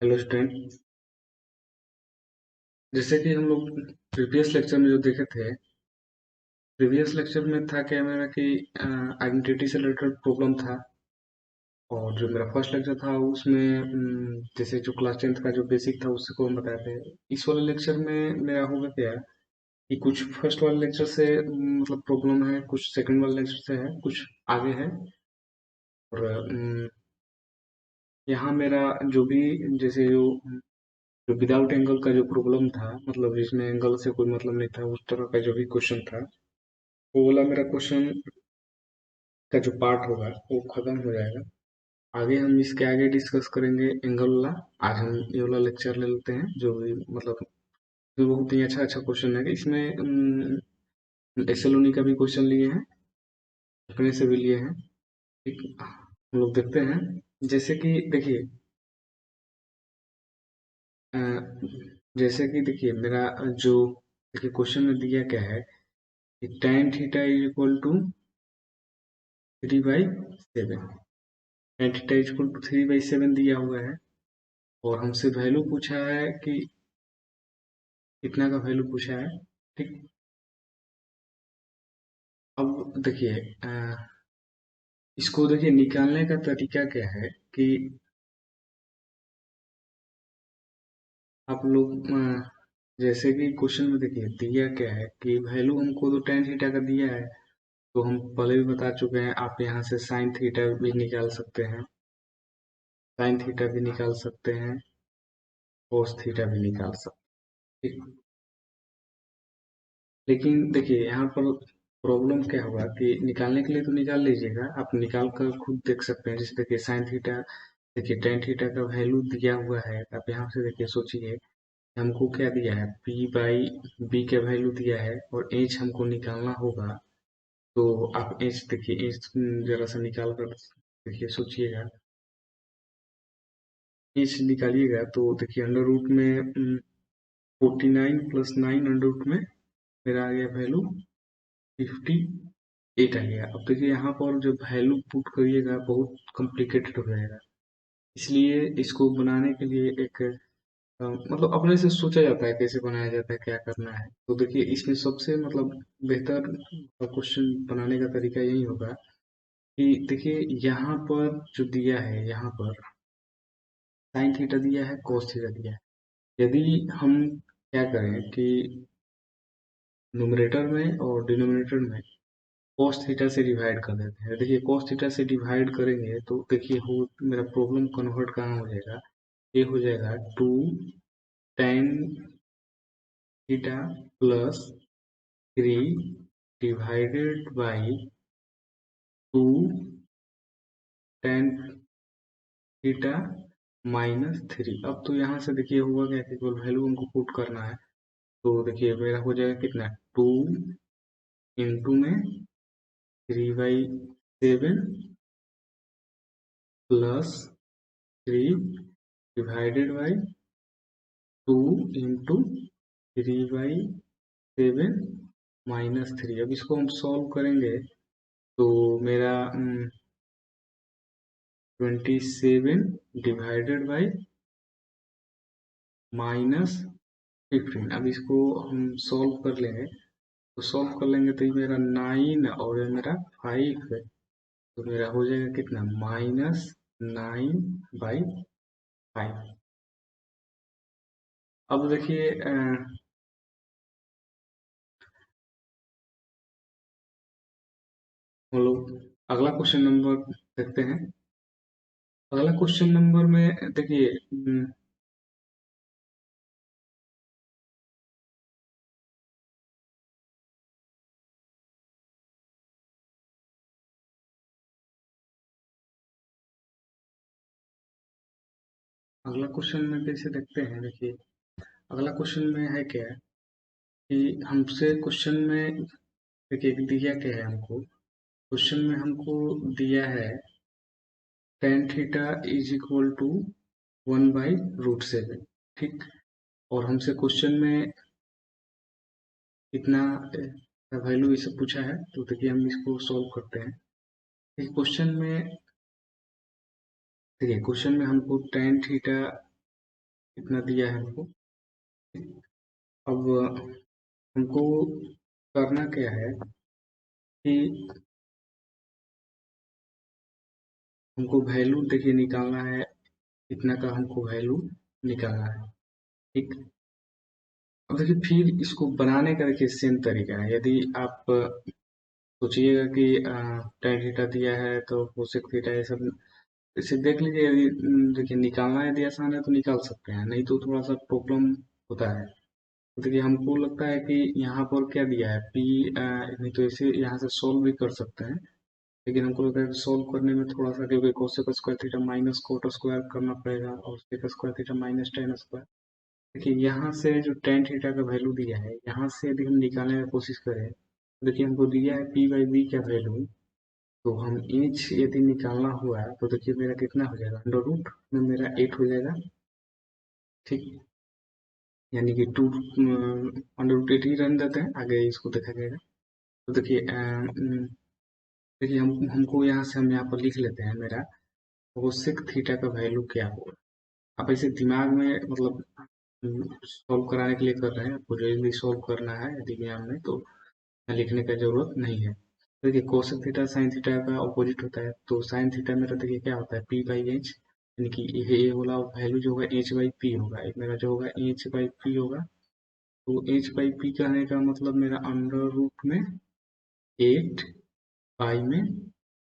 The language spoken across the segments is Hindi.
Hello student. जैसे कि हम लोग प्रीवियस लेक्चर में जो देखे थे, प्रीवियस लेक्चर में था क्या मेरा कि आइडेंटिटी से रिलेटेड प्रॉब्लम था। और जो मेरा फर्स्ट लेक्चर था उसमें जैसे जो क्लास 10th का जो बेसिक था उसको हम बताए थे। इस वाले लेक्चर में मेरा होगा क्या कि कुछ फर्स्ट वाले लेक्चर से मतलब प्रॉब्लम है, कुछ सेकंड वाले लेक्चर से है, कुछ आगे है। और यहाँ मेरा जो भी जैसे जो विदाउट एंगल का जो प्रॉब्लम था, मतलब जिसमें एंगल से कोई मतलब नहीं था, उस तरह का जो भी क्वेश्चन था, वो वाला मेरा क्वेश्चन का जो पार्ट होगा वो खत्म हो जाएगा। आगे हम इसके आगे डिस्कस करेंगे एंगल वाला। आज हम ये वाला लेक्चर ले लेते हैं जो भी मतलब जो बहुत ही अच्छा अच्छा क्वेश्चन है। इसमें एसएलओनी का भी क्वेश्चन लिए हैं, अपने से भी लिए हैं। ठीक, हम लोग देखते हैं। जैसे कि देखिए, अ, जैसे कि देखिए मेरा जो देखिए क्वेश्चन में दिया क्या है कि tan theta is equal to 3/7। tan theta is equal to 3/7 दिया हुआ है और हमसे वैल्यू पूछा है कि कितना का वैल्यू पूछा है। ठीक, अब देखिए, इसको देखिए निकालने का तरीका क्या है कि आप लोग जैसे कि क्वेश्चन में देखिए दिया क्या है कि वैल्यू हमको तो tan थीटा का दिया है, तो हम पहले भी बता चुके हैं। आप यहाँ से साइन थीटा भी निकाल सकते हैं, साइन थीटा भी निकाल सकते हैं, cos थीटा भी निकाल सकते हैं। ठीक, लेकिन देखिए यहाँ पर प्रॉब्लम क्या होगा कि निकालने के लिए तो निकाल लीजिएगा, आप निकाल कर खुद देख सकते हैं। जैसे देखिए साइन थीटा, देखिए tan थीटा का वैल्यू दिया हुआ है। आप यहाँ से देखिए सोचिए हमको क्या दिया है, p/b का वैल्यू दिया है और h हमको निकालना होगा। तो आप h देखिए, h जरा सा निकाल कर देखिए, सोचिएगा h निकालिएगा तो देखिए अंडर रूट में 49 प्लस 9 अंडर रूट में मेरा आ गया वैल्यू 58 आ गया। अब देखिए यहाँ पर जो वैल्यू पुट करिएगा बहुत कॉम्प्लिकेटेड हो जाएगा। इसलिए इसको बनाने के लिए एक मतलब अपने से सोचा जाता है कैसे बनाया जाता है, क्या करना है। तो देखिए इसमें सबसे मतलब बेहतर क्वेश्चन बनाने का तरीका यही होगा कि देखिए यहाँ पर जो दिया है, यहाँ पर साइन थीटा दिया है, cos थीटा दिया है। यदि हम क्या करें कि न्यूमरेटर में और डिनोमिनेटर में cos थीटा से डिवाइड कर देते हैं। देखिए cos थीटा से डिवाइड करेंगे तो देखिए हो मेरा प्रॉब्लम कन्वर्ट कहाँ हो जाएगा, ये हो जाएगा 2 tan theta plus 3/2 tan theta -3। अब तो यहाँ से देखिए हुआ क्या कि केवल वैल्यू हमको पुट करना है। तो देखिए मेरा हो जाएगा कितना, 2 into 3/7 plus 3 divided by 2 into 3/7 -3। अब इसको हम सॉल्व करेंगे तो मेरा 27 डिवाइडेड बाई -15। अब इसको हम सॉल्व कर लेंगे, तो सॉल्व कर लेंगे तो ये मेरा 9 और ये मेरा 5 है। तो मेरा हो जाएगा कितना, -9/5। अब देखिए हम लोग अगला क्वेश्चन नंबर देखते हैं। अगला क्वेश्चन नंबर में देखिए अगला क्वेश्चन में कैसे देखते हैं। देखिए अगला क्वेश्चन में है क्या कि हमसे क्वेश्चन में देखिए दिया क्या है हमको, क्वेश्चन में हमको दिया है tan theta is equal to 1/√7। ठीक, और हमसे क्वेश्चन में कितना वैल्यू ये सब पूछा है। तो देखिए हम इसको सॉल्व करते हैं। इस क्वेश्चन में देखिए, क्वेश्चन में हमको tan थीटा इतना दिया है हमको। अब हमको करना क्या है कि हमको वैल्यू देखिए निकालना है, इतना का हमको वैल्यू निकालना है। ठीक। अब देखिए फिर इसको बनाने का देखिए सेम तरीका है। यदि आप सोचिएगा कि tan थीटा दिया है तो कोसेक थीटा ये सब इसे देख लीजिए। यदि देखिए निकालना यदि आसान है तो निकाल सकते हैं, नहीं तो थोड़ा सा प्रॉब्लम होता है। तो देखिए हमको लगता है कि यहाँ पर क्या दिया है पी, नहीं तो इसे यहाँ से सोल्व भी कर सकते हैं। लेकिन हमको लगता है कि सोल्व करने में थोड़ा सा, क्योंकि cosec square theta minus cot square करना पड़ेगा और sec square theta minus tan square. देखिए यहाँ से जो टेन थीटा का वैल्यू दिया है, यहाँ से यदि हम निकालने की कोशिश करें तो देखिए हमको दिया है पी बाई बी का वैल्यू। तो हम इंच यदि निकालना हुआ है तो देखिए मेरा कितना हो जाएगा, अंडर रूट में मेरा 8 हो जाएगा। ठीक। यानी कि टू अंडर रूट 8 ही रहने देते हैं, आगे इसको देखा जाएगा। तो देखिए देखिए हमको यहाँ से हम यहाँ पर लिख लेते हैं मेरा कोसेक थीटा का वैल्यू क्या होगा। आप ऐसे दिमाग में मतलब सॉल्व कराने के लिए कर रहे हैं, आपको जल्दी सॉल्व करना है यदि एग्जाम में तो लिखने का जरूरत नहीं है। देखिए कोसेक थीटा साइन थीटा का ऑपोजिट होता है, तो साइन थीटा मेरा देखिए क्या होता है पी बाई एच, यानी कि ये वाला वैल्यू जो होगा एच बाई पी होगा, एक मेरा जो होगा एच बाई पी होगा। तो एच बाई पी कहने का मतलब मेरा अंडर रूट में 8 पाई में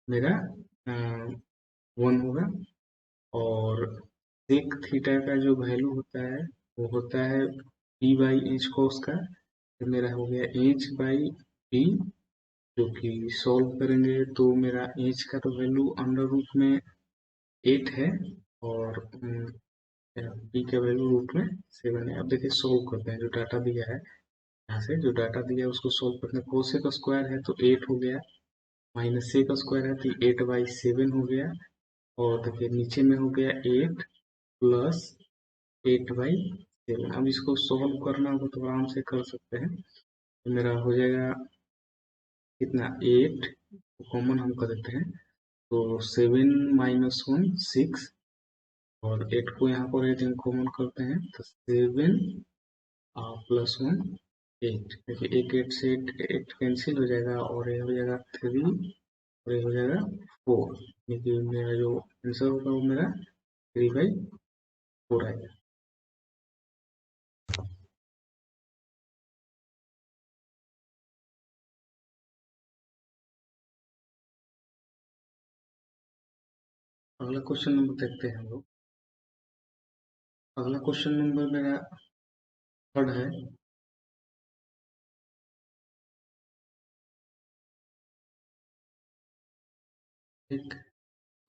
मेरा 1 होगा। और सेक थीटा का जो वैल्यू होता है वो होता है पी बाई एच कोस का। तो मेरा हो गया एच बाई पी, जो कि सॉल्व करेंगे तो मेरा एच का तो वैल्यू अंडर रूट में 8 है और बी का वैल्यू रूट में 7 है। अब देखिए सॉल्व करते हैं जो डाटा दिया है, यहाँ से जो डाटा दिया है उसको सॉल्व करते हैं। कोसेक स्क्वायर है तो 8 हो गया, माइनस सेक स्क्वायर है तो 8/7 हो गया। और देखिए नीचे में हो गया 8 प्लस 8/7। अब इसको सॉल्व करना होगा तो आराम से कर सकते हैं। तो मेरा हो जाएगा कितना, 8 कॉमन हम कर देते हैं तो 7 - 1 6, और 8 को यहाँ पर 8 कॉमन करते हैं तो 7 +1 8। देखिए एक 8 से 8 कैंसिल हो जाएगा और ये हो जाएगा 3 और ये हो जाएगा 4। देखिए मेरा जो आंसर होगा वो मेरा 3/4 आएगा। अगला क्वेश्चन नंबर देखते हैं हम लोग। अगला क्वेश्चन नंबर मेरा थर्ड है। ठीक।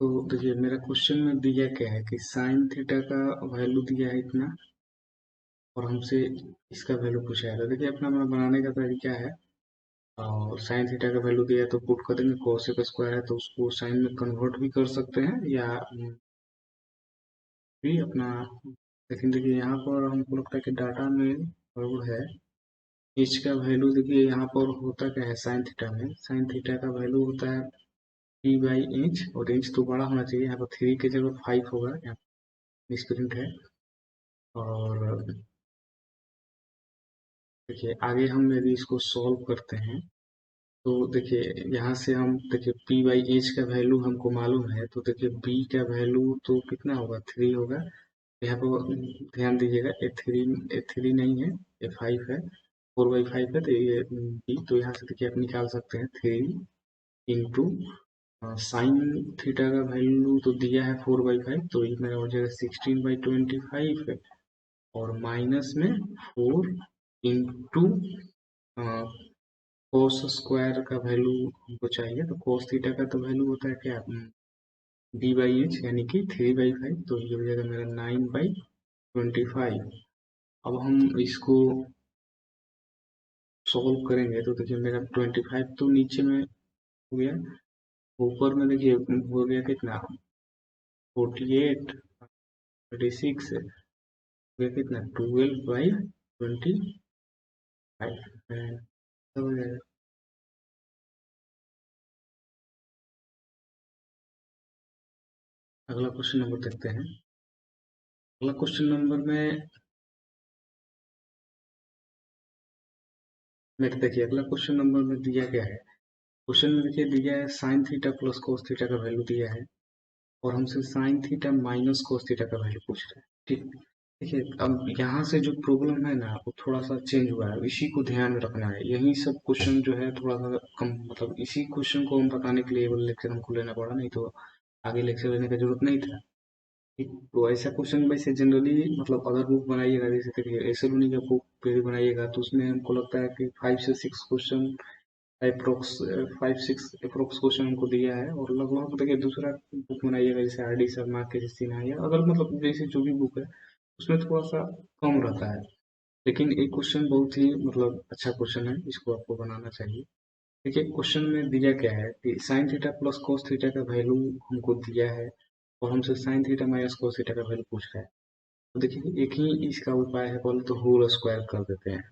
तो देखिए मेरा क्वेश्चन में दिया क्या है कि साइन थीटा का वैल्यू दिया है इतना और हमसे इसका वैल्यू पूछा है। तो देखिए अपना बनाने का तरीका है, और साइन थीटा का वैल्यू दिया है तो पुट कर देंगे। कोसेक स्क्वायर है तो उसको साइन में कन्वर्ट भी कर सकते हैं या भी अपना। लेकिन देखिए यहाँ पर हमको लगता है कि डाटा में गड़बड़ है। एच का वैल्यू देखिए यहाँ पर होता क्या है, साइन थीटा में साइन थीटा का वैल्यू होता है पी बाई एच, और एच तो बड़ा होना चाहिए, यहाँ पर 3 की जगह 5 होगा, यहाँ मिसप्रिंट है। और देखिए आगे हम यदि इसको सॉल्व करते हैं तो देखिए यहाँ से हम देखिए पी बाई एच का वैल्यू हमको मालूम है, तो देखिए बी का वैल्यू तो कितना होगा, 3 होगा। यहाँ पर ध्यान दीजिएगा ए थ्री नहीं है, ए 5 है। 4/5 है तो ये बी, तो यहाँ से देखिए आप निकाल सकते हैं 3 इंटू साइन थीटा का वैल्यू तो दिया है 4/5, तो ये मेरा हो जाएगा 16/25 है। और माइनस में 4 इंटू कोस स्क्वायर का वैल्यू हमको चाहिए, तो कोस थीटा का तो वैल्यू होता है क्या, बी बाई एच, यानी कि 3/5, तो ये हो जाएगा मेरा 9/25। अब हम इसको सॉल्व करेंगे तो देखिए मेरा 25 तो नीचे में हो गया, ऊपर में देखिए हो गया कितना, 48, 36 हो गया कितना, 12/25 हो जाएगा। अगला क्वेश्चन नंबर देखते हैं। अगला क्वेश्चन नंबर में मेरे देखिए अगला क्वेश्चन नंबर में दिया गया है। क्वेश्चन में देखिए दिया है साइन थीटा प्लस कोस थीटा का वैल्यू दिया है और हमसे sign theta minus cos theta का वैल्यू पूछ रहा है। ठीक, देखिए अब यहाँ से जो प्रॉब्लम है ना वो थोड़ा सा चेंज हुआ है, इसी को ध्यान में रखना है। यही सब क्वेश्चन जो है थोड़ा सा कम, मतलब इसी क्वेश्चन को हम बताने के लिए वो लेक्चर हमको लेना पड़ा, नहीं तो आगे लेक्चर लेने का जरूरत नहीं था। ठीक, तो ऐसा क्वेश्चन वैसे जनरली मतलब अगर बुक बनाइएगा, जैसे देखिए एसएलूनी का बुक पे बनाइएगा तो उसमें हमको लगता है कि 5 से 6 क्वेश्चन अप्रोक्स 5-6 अप्रोक्स क्वेश्चन हमको दिया है। और लगभग देखिए दूसरा बुक बनाइएगा जैसे आर डी शर्मा के सिन्हा या अगर मतलब जैसे जो भी बुक है उसमें थोड़ा सा कम रहता है। लेकिन एक क्वेश्चन बहुत ही मतलब अच्छा क्वेश्चन है, इसको आपको बनाना चाहिए। देखिए क्वेश्चन में दिया क्या है कि साइन थीटा प्लस कोस थीटा का वैल्यू हमको दिया है और हमसे sign theta minus cos theta का वैल्यू पूछ रहा है। तो देखिए एक ही इसका उपाय है, बोले तो होल स्क्वायर कर देते हैं।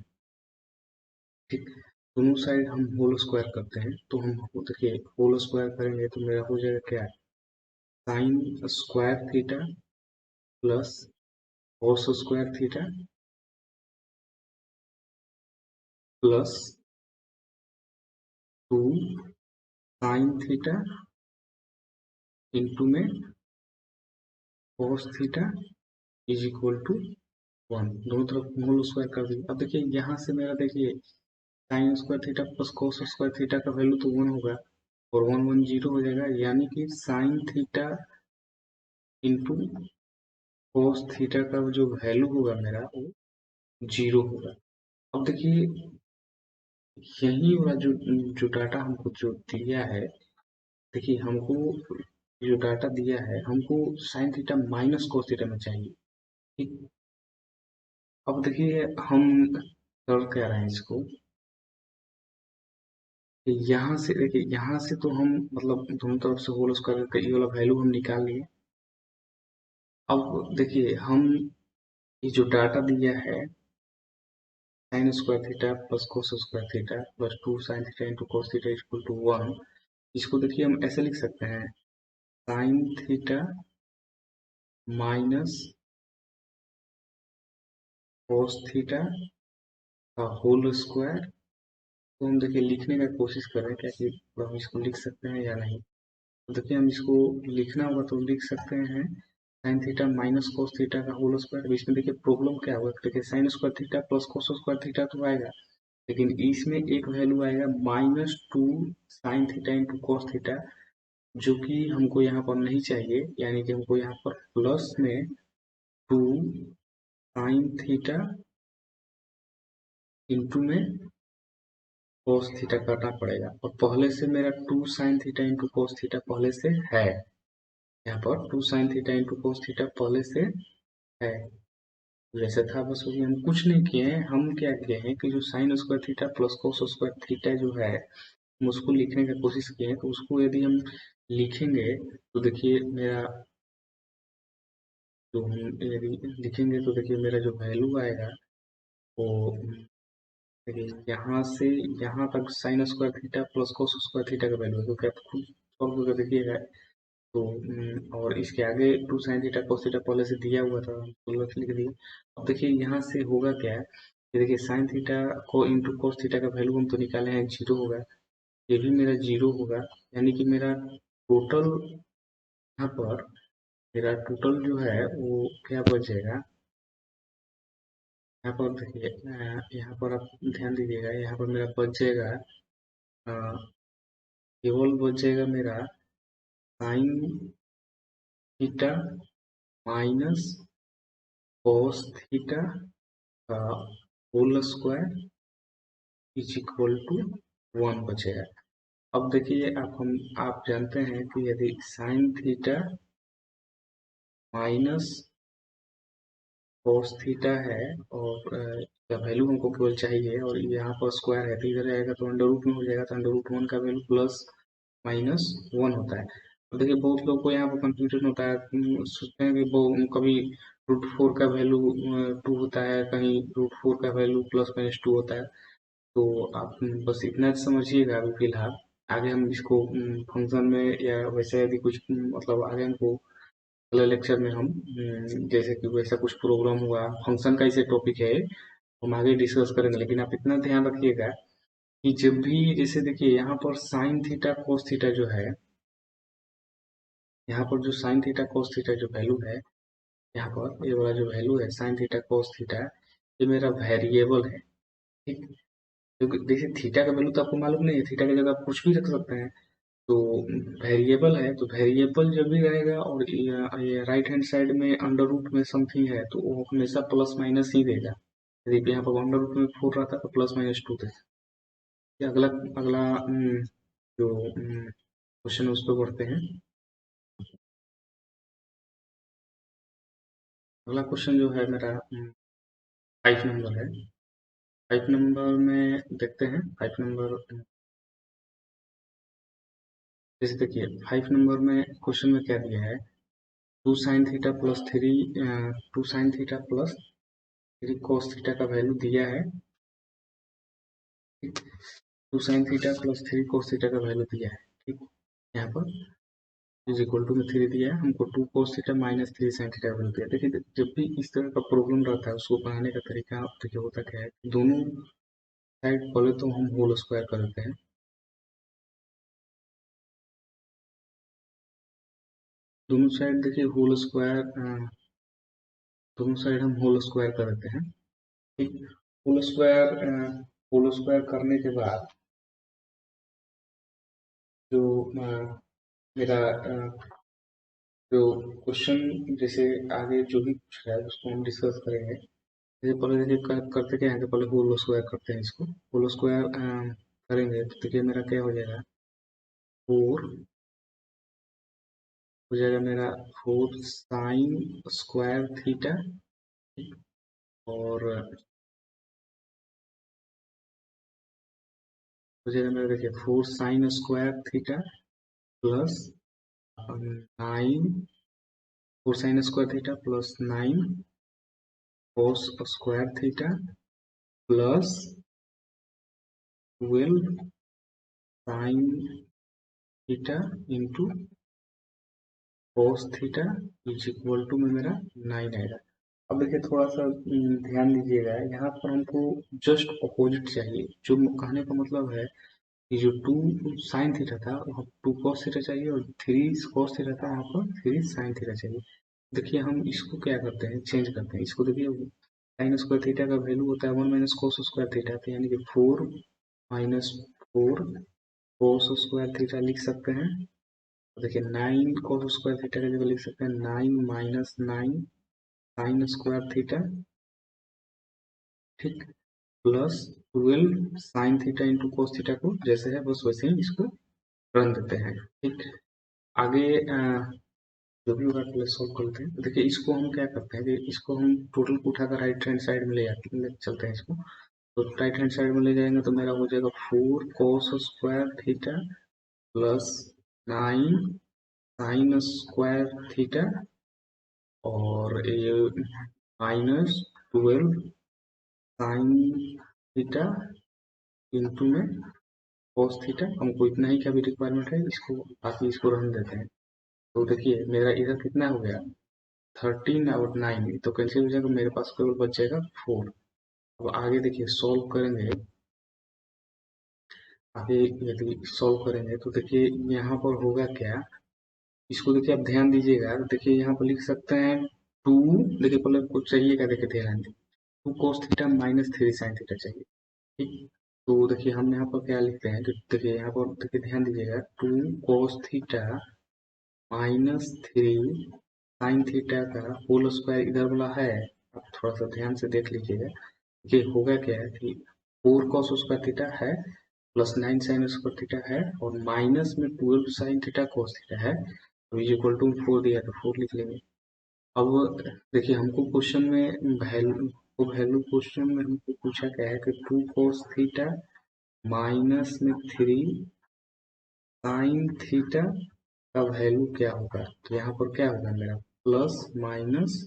ठीक, दोनों साइड हम होल स्क्वायर करते हैं तो हम देखिए होल स्क्वायर करेंगे तो मेरा हो जाएगा क्या, sine square theta plus cos square theta plus 2 sine theta into में cos theta is equal to 1। दोनों तरफ होल स्क्वायर कर दिए। अब देखिए यहाँ से मेरा देखिए sign square theta plus cos square theta का वैल्यू तो 1 होगा और 1 1 जीरो हो जाएगा, यानी कि sign theta into cos theta का जो वैल्यू होगा मेरा वो 0 होगा। अब देखिए यही वाला जो जो डाटा हमको जो दिया है, देखिए हमको जो डाटा दिया है हमको sign theta minus cos theta में चाहिए। ठीक, अब देखिए हम कर क्या रहे हैं इसको कि यहाँ से देखिए यहाँ से तो हम मतलब दोनों तरफ से होल स्क्वायर का ये वाला वैल्यू हम निकाल लिए। अब देखिए हम ये जो डाटा दिया है sine square theta plus cos square theta plus 2 sine theta into cos theta equal to 1, इसको देखिए हम ऐसे लिख सकते हैं sine theta minus cos theta का होल स्क्वायर। तो हम देखिए लिखने का कोशिश करें क्या कि हम इसको लिख सकते हैं या नहीं। तो देखिए हम इसको लिखना होगा तो लिख सकते हैं sine theta minus cos theta का होल स्क्वायर। इसमें देखिए प्रॉब्लम क्या होगा, देखिए sign square theta plus cos square theta तो आएगा, लेकिन इसमें एक वैल्यू आएगा -2 sine theta into cos theta, जो कि हमको यहाँ पर नहीं चाहिए। यानी कि हमको यहाँ पर प्लस में 2 साइन थीटा इंटू में कॉस थीटा करना पड़ेगा और पहले से मेरा 2 sine theta into cos theta पहले से है। यहाँ पर 2 sine theta into cos theta पहले से है, जैसे था बस वही हम कुछ नहीं किए हैं। हम क्या किए हैं कि जो sign square theta plus cos square theta जो है हम उसको लिखने की कोशिश किए हैं। तो उसको यदि हम लिखेंगे तो देखिए मेरा जो हम यदि लिखेंगे तो देखिए मेरा जो वैल्यू आएगा वो देखिए यहाँ से यहाँ तक sign square theta plus cos square theta का वैल्यू है, तो क्या खुद सॉल्व करके देखिएगा। तो और इसके आगे 2 साइन थीटा कोस थीटा पहले से दिया हुआ था, हम तो लिख दिए। अब देखिए यहाँ से होगा क्या है कि देखिए साइन थीटा को इंटू कोस थीटा का वैल्यू हम तो निकाले हैं 0 होगा, ये भी मेरा 0 होगा। यानी कि मेरा टोटल यहाँ पर मेरा टोटल जो है वो क्या बचेगा, यहाँ पर देखिए यहाँ पर आप ध्यान दीजिएगा, यहाँ पर मेरा बचेगा केवल बचेगा मेरा sine theta minus cos theta का whole square is equal to 1 बचेगा। अब देखिए आप जानते हैं कि यदि sine theta minus cos theta है और का वैल्यू हमको केवल चाहिए और यहाँ पर स्क्वायर है तो इधर आएगा तो अंडर रूट में हो जाएगा, तो अंडर रूट 1 का वैल्यू प्लस माइनस 1 होता है। तो देखिए बहुत लोग को यहाँ पर कंफ्यूजन होता है, सोचते हैं कि वो कभी √4 का वैल्यू 2 होता है, कहीं √4 का वैल्यू प्लस माइनस 2 होता है। तो आप बस इतना समझिएगा अभी फिलहाल, आगे हम इसको फंक्शन में या वैसे यदि कुछ मतलब आगे हमको अगले लेक्चर में हम जैसे कि वैसा कुछ प्रोग्राम हुआ, फंक्शन का इसे टॉपिक है, हम आगे डिस्कस करेंगे। लेकिन आप इतना ध्यान रखिएगा कि जब भी जैसे देखिए यहाँ पर साइन थीटा कोस थीटा जो है, यहाँ पर जो साइन थीटा कोस थीटा जो वैल्यू है, यहाँ पर ये वाला जो वैल्यू है साइन थीटा कोस थीटा, ये मेरा वेरिएबल है। ठीक, क्योंकि देखिए थीटा का वैल्यू तो आपको मालूम नहीं है, थीटा की जगह आप कुछ भी रख सकते हैं। तो वेरिएबल है, तो वेरिएबल जब भी रहेगा और ये राइट हैंड साइड में अंडर रूट में समथिंग है तो वो हमेशा प्लस माइनस ही देगा। यदि यहाँ पर अंडर रूट में 4 रहता तो प्लस माइनस 2 देगा। ये अगला अगला जो क्वेश्चन उस पर बढ़ते हैं। अगला क्वेश्चन जो है मेरा 5 नंबर है। 5 नंबर में देखते हैं। 5 नंबर जैसे देखिए 5 नंबर में क्वेश्चन में क्या दिया है, two sine theta plus three, two sine theta plus three cos theta का वैल्यू दिया है। Two sine theta plus three cos theta का वैल्यू दिया है। ठीक, यहाँ पर इज इक्वल टू में थ्री दिया है हमको, two cos theta minus three sine theta का वैल्यू दिया है। देखिए जब भी इस तरह का प्रॉब्लम रहता है उसको बनाने का तरीका देखिए होता क्या है, दोनों साइड पहले तो हम होल स्क्वायर कर देते हैं। दोनों साइड देखिए होल स्क्वायर, दोनों साइड हम होल स्क्वायर कर देते हैं। ठीक, होल स्क्वायर, होल स्क्वायर करने के बाद जो मेरा जो क्वेश्चन जैसे आगे जो भी पूछ रहा है उसको हम डिस्कस करेंगे। जैसे पहले देखिए करते क्या है कि पहले होल स्क्वायर करते हैं इसको। होल स्क्वायर करेंगे तो देखिए मेरा क्या हो जाएगा, फोर हो जाएगा मेरा, फोर साइन स्क्वायर थीटा। और हो जाएगा मेरा देखिए four sine square theta plus nine, four sine square theta plus nine cos square theta plus twelve sine theta into cos theta is equal to में मेरा नाइन आएगा। अब देखिए थोड़ा सा ध्यान दीजिएगा, यहाँ पर हमको जस्ट अपोजिट चाहिए। जो कहने का मतलब है कि जो टू साइन थीटा था वहाँ टू कॉस थीटा चाहिए, और थ्री कॉस थीटा था वहाँ पर थ्री साइन थीटा चाहिए। देखिए हम इसको क्या करते हैं, चेंज करते हैं इसको। देखिए साइन स्क्वायर थीटा का वैल्यू होता है one minus cos square theta, तो यानी कि फोर माइनस फोर कोस स्क्वायर थीटा लिख सकते हैं। तो देखिए नाइन कोस स्क्वायर थीटा की जगह लिख सकते हैं nine minus nine sine square theta. ठीक, plus twelve sine theta into cos theta को जैसे है बस वैसे ही इसको रन देते हैं। ठीक, आगे जो भी होगा पहले सॉल्व करते हैं। तो देखिए इसको हम क्या करते हैं कि इसको हम टोटल को उठाकर राइट हैंड साइड में ले जाते हैं, ले चलते हैं इसको। तो राइट हैंड साइड में ले जाएंगे तो मेरा हो जाएगा फोर कोस square theta plus nine sine square theta, और ये minus twelve sine theta into में कॉस थीटा। हमको इतना ही का भी रिक्वायरमेंट है, इसको बाकी इसको रहने देते हैं। तो देखिए मेरा इधर कितना हो गया, 13 और 9 तो कैंसिल हो जाएगा, मेरे पास केवल बच जाएगा 4। अब आगे देखिए सॉल्व करेंगे। आगे यदि सॉल्व करेंगे तो देखिए यहाँ पर होगा क्या, इसको देखिए आप ध्यान दीजिएगा। तो देखिए यहाँ पर लिख सकते हैं टू, देखिए पहले कुछ चाहिए क्या, देखिए ध्यान दीजिए, two cos theta minus three sine theta चाहिए। ठीक, तो देखिए हम यहाँ पर क्या लिखते हैं कि देखिए यहाँ पर देखिए ध्यान दीजिएगा, two cos theta minus three sine theta का होल स्क्वायर इधर वाला है। आप थोड़ा सा ध्यान से देख लीजिएगा कि होगा क्या है कि फोर कॉस स्क्वायर थीटा है plus nine sine square theta है, और माइनस में twelve sine theta cos theta है, तो इज इक्वल टू फोर दिया तो फोर लिख लेंगे। अब देखिए हमको क्वेश्चन में वैल्यू क्वेश्चन में हमको पूछा क्या है कि टू कॉस थीटा माइनस में थ्री साइन थीटा का वैल्यू क्या होगा। तो यहाँ पर क्या होगा मेरा, प्लस माइनस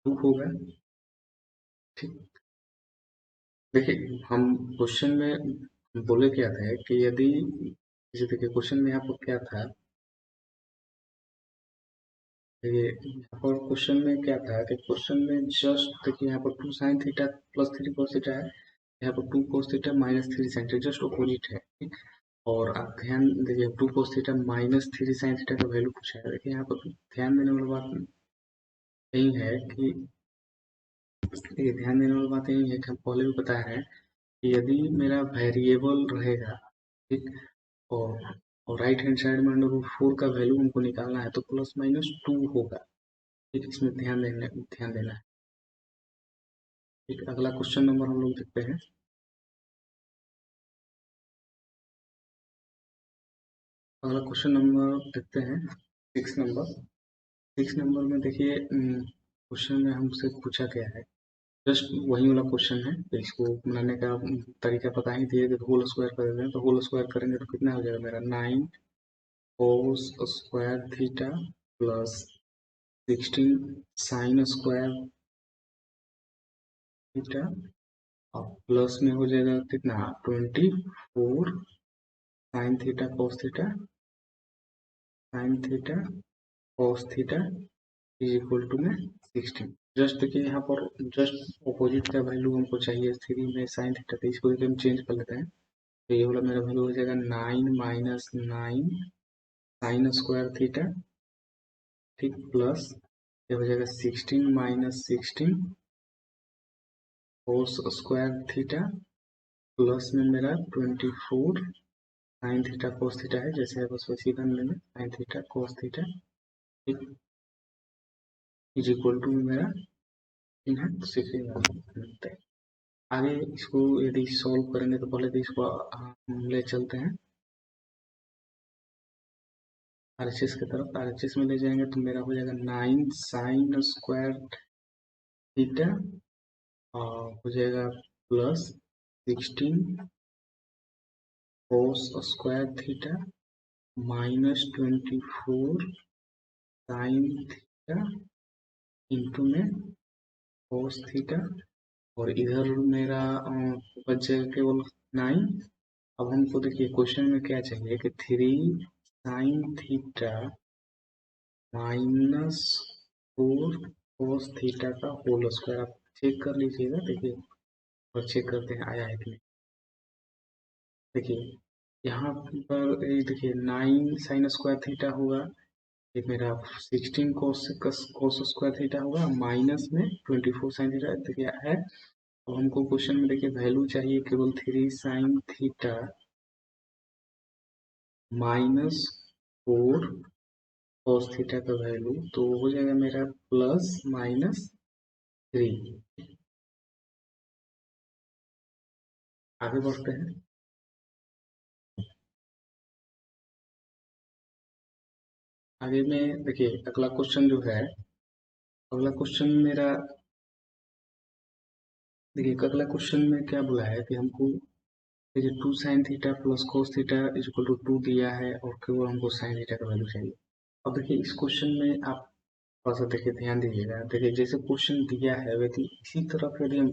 टू होगा। ठीक, देखिए हम क्वेश्चन में बोले क्या था कि यदि, जैसे देखिए क्वेश्चन में यहाँ पर क्या था ये यहाँ पर क्वेश्चन में क्या था कि क्वेश्चन में जस्ट देखिए यहाँ पर 2 sin theta plus 3 cos theta है, यहाँ पर 2 cos theta minus 3 sin theta just opposite है, ठीक। और आप ध्यान देखिए 2 cos theta minus 3 sin theta का वैल्यू पूछा है। देखिए यहाँ पर ध्यान देने वाली बात यही है कि देखिए ध्यान देने वाली बात यही है कि हम पहले भी बताया है कि यदि मेरा वेरिएबल रहेगा, ठीक, और राइट हैंड साइड में अंडर रूट 4 का वैल्यू हमको निकालना है तो +-2 होगा, ठीक। इसमें ध्यान देना है, ठीक। अगला क्वेश्चन नंबर हम लोग देखते हैं। अगला क्वेश्चन नंबर देखते हैं 6 नंबर। 6 नंबर में देखिए क्वेश्चन में हमसे पूछा गया है, जस्ट वही वाला क्वेश्चन है। तो इसको बनाने का तरीका पता ही दिए, तो होल स्क्वायर कर देते हैं। तो होल स्क्वायर करेंगे तो कितना हो जाएगा मेरा 9 cos square theta plus 16 sin square theta और प्लस में हो जाएगा कितना 24 sin theta cos theta is equal to में 16। जस्ट देखिए यहाँ पर जस्ट ऑपोजिट का वैल्यू हमको चाहिए 3 में sin थीटा, तो इसको हम चेंज कर लेते हैं। तो ये वाला मेरा वैल्यू हो जाएगा 9 - 9 sin स्क्वायर थीटा, ठीक, प्लस ये हो जाएगा 16 - 16 cos स्क्वायर थीटा प्लस में मेरा 24 sin थीटा cos थीटा है, जैसे है बस वैसे ही बन लेंगे sin थीटा cos थीटा, ठीक, इज इक्वल टू मेरा इन है 16 आगे इसको यदि सॉल्व करेंगे तो पहले तो इसको हम ले चलते हैं आरएचएस की तरफ। आरएचएस में ले जाएंगे तो मेरा हो जाएगा 9 sin स्क्वायर थीटा और हो जाएगा plus 16 cos square theta -24 sin theta into में cos थीटा और इधर मेरा बच जाएगा केवल 9। अब हमको देखिए क्वेश्चन में क्या चाहिए कि 3 sin थीटा -4 cos थीटा का होल स्क्वायर। आप चेक कर लीजिएगा, देखिए और चेक करते हैं आया है कि नहीं। देखिए यहाँ पर ये देखिए 9 sin स्क्वायर थीटा होगा, ये मेरा 16 cos स्क्वायर थीटा होगा माइनस में 24 sin थीटा देखिए है। अब हमको क्वेश्चन में देखिए वैल्यू चाहिए केवल 3 sin थीटा -4 cos थीटा का वैल्यू, तो हो जाएगा मेरा +-3। आगे बढ़ते हैं। आगे में देखिए अगला क्वेश्चन जो है, अगला क्वेश्चन मेरा देखिए अगला क्वेश्चन में क्या बोला है कि हमको देखिए 2 sin theta plus cos theta is equal to 2 दिया है और केवल हमको sin थीटा का वैल्यू चाहिए। अब देखिए इस क्वेश्चन में आप थोड़ा सा देखिए ध्यान दीजिएगा। देखिए जैसे क्वेश्चन दिया है वैसे इसी तरफ यदि हम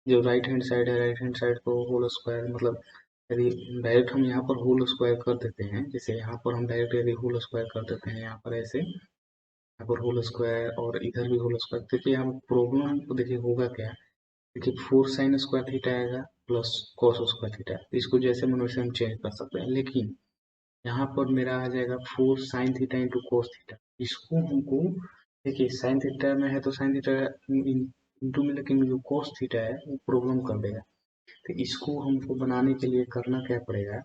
जो राइट हैंड साइड है, राइट हैंड साइड को होल स्क्वायर मतलब यदि डायरेक्ट हम यहाँ पर होल स्क्वायर कर देते हैं, जैसे यहाँ पर हम डायरेक्ट यदि होल स्क्वायर कर देते हैं यहाँ पर ऐसे, यहाँ पर होल स्क्वायर और इधर भी होल स्क्वायर, देखिए यहाँ प्रॉब्लम को देखिए होगा क्या। देखिए 4 sin स्क्वायर थीटा आएगा प्लस cos स्क्वायर थीटा, इसको जैसे मन वैसे हम चेंज कर सकते हैं, लेकिन यहाँ पर मेरा आ जाएगा 4 sin theta into cos theta. इसको हमको देखिए साइन थीटा में है तो साइन थीटा इंटू में, लेकिन जो cos थीटा है वो प्रॉब्लम कर देगा। तो इसको हमको बनाने के लिए करना क्या पड़ेगा,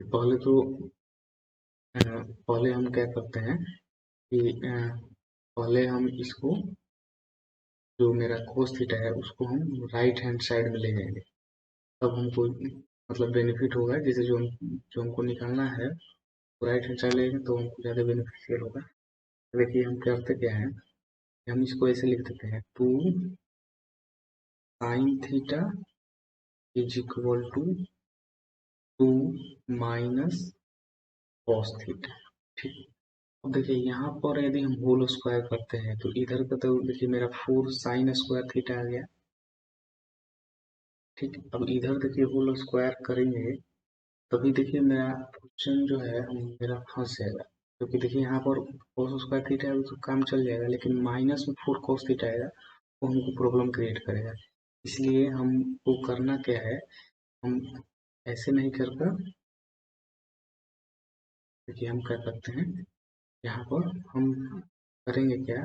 पहले तो पहले हम क्या करते हैं कि पहले हम इसको जो मेरा cos थीटा है उसको हम राइट हैंड साइड में ले जाएंगे, तब हमको मतलब बेनिफिट होगा। जैसे जो हमको निकालना है राइट हैंड साइड लेंगे तो हमको ज़्यादा बेनिफिशियल होगा। देखिए हम करते क्या हैं, हम इसको ऐसे लिख देते हैं 2 sin theta is equal to 2 - cos theta, ठीक। अब देखिए यहाँ पर यदि हम होल स्क्वायर करते हैं तो इधर का तो देखिए मेरा 4 sin स्क्वायर थीटा आ गया, ठीक। अब इधर देखिए होल स्क्वायर करेंगे तभी देखिए मेरा क्वेश्चन जो है मेरा फंस जाएगा। क्योंकि देखिए यहाँ पर cos स्क्वायर थीटा है तो काम चल जाएगा, लेकिन माइनस में 4 cos थीटा आएगा वो हमको प्रॉब्लम क्रिएट करेगा। इसलिए हमको करना क्या है, हम ऐसे नहीं कर कर, देखिए हम कर सकते हैं यहाँ पर हम करेंगे क्या,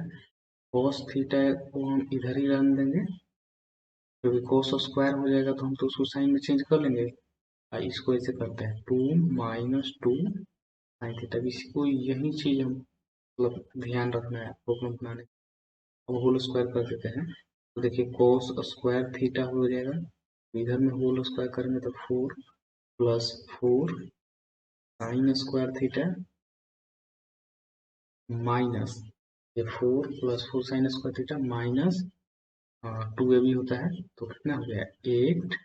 cos थीटा को हम इधर ही रन देंगे, क्योंकि cos स्क्वायर हो जाएगा तो हम तो उसको साइन में चेंज कर लेंगे। इसको ऐसे करते हैं 2 - 2 साइन थीटा, इसी को यही चीज हम मतलब ध्यान रखना है प्रॉब्लम बनाने। अब होल स्क्वायर कर देते हैं तो देखिए cos स्क्वायर थीटा हो जाएगा, इधर में होल स्क्वायर करेंगे तो 4 + 4 साइन स्क्वायर थीटा माइनस ये 4 + 4 साइन स्क्वायर थीटा माइनस 2 भी होता है तो कितना हो गया 8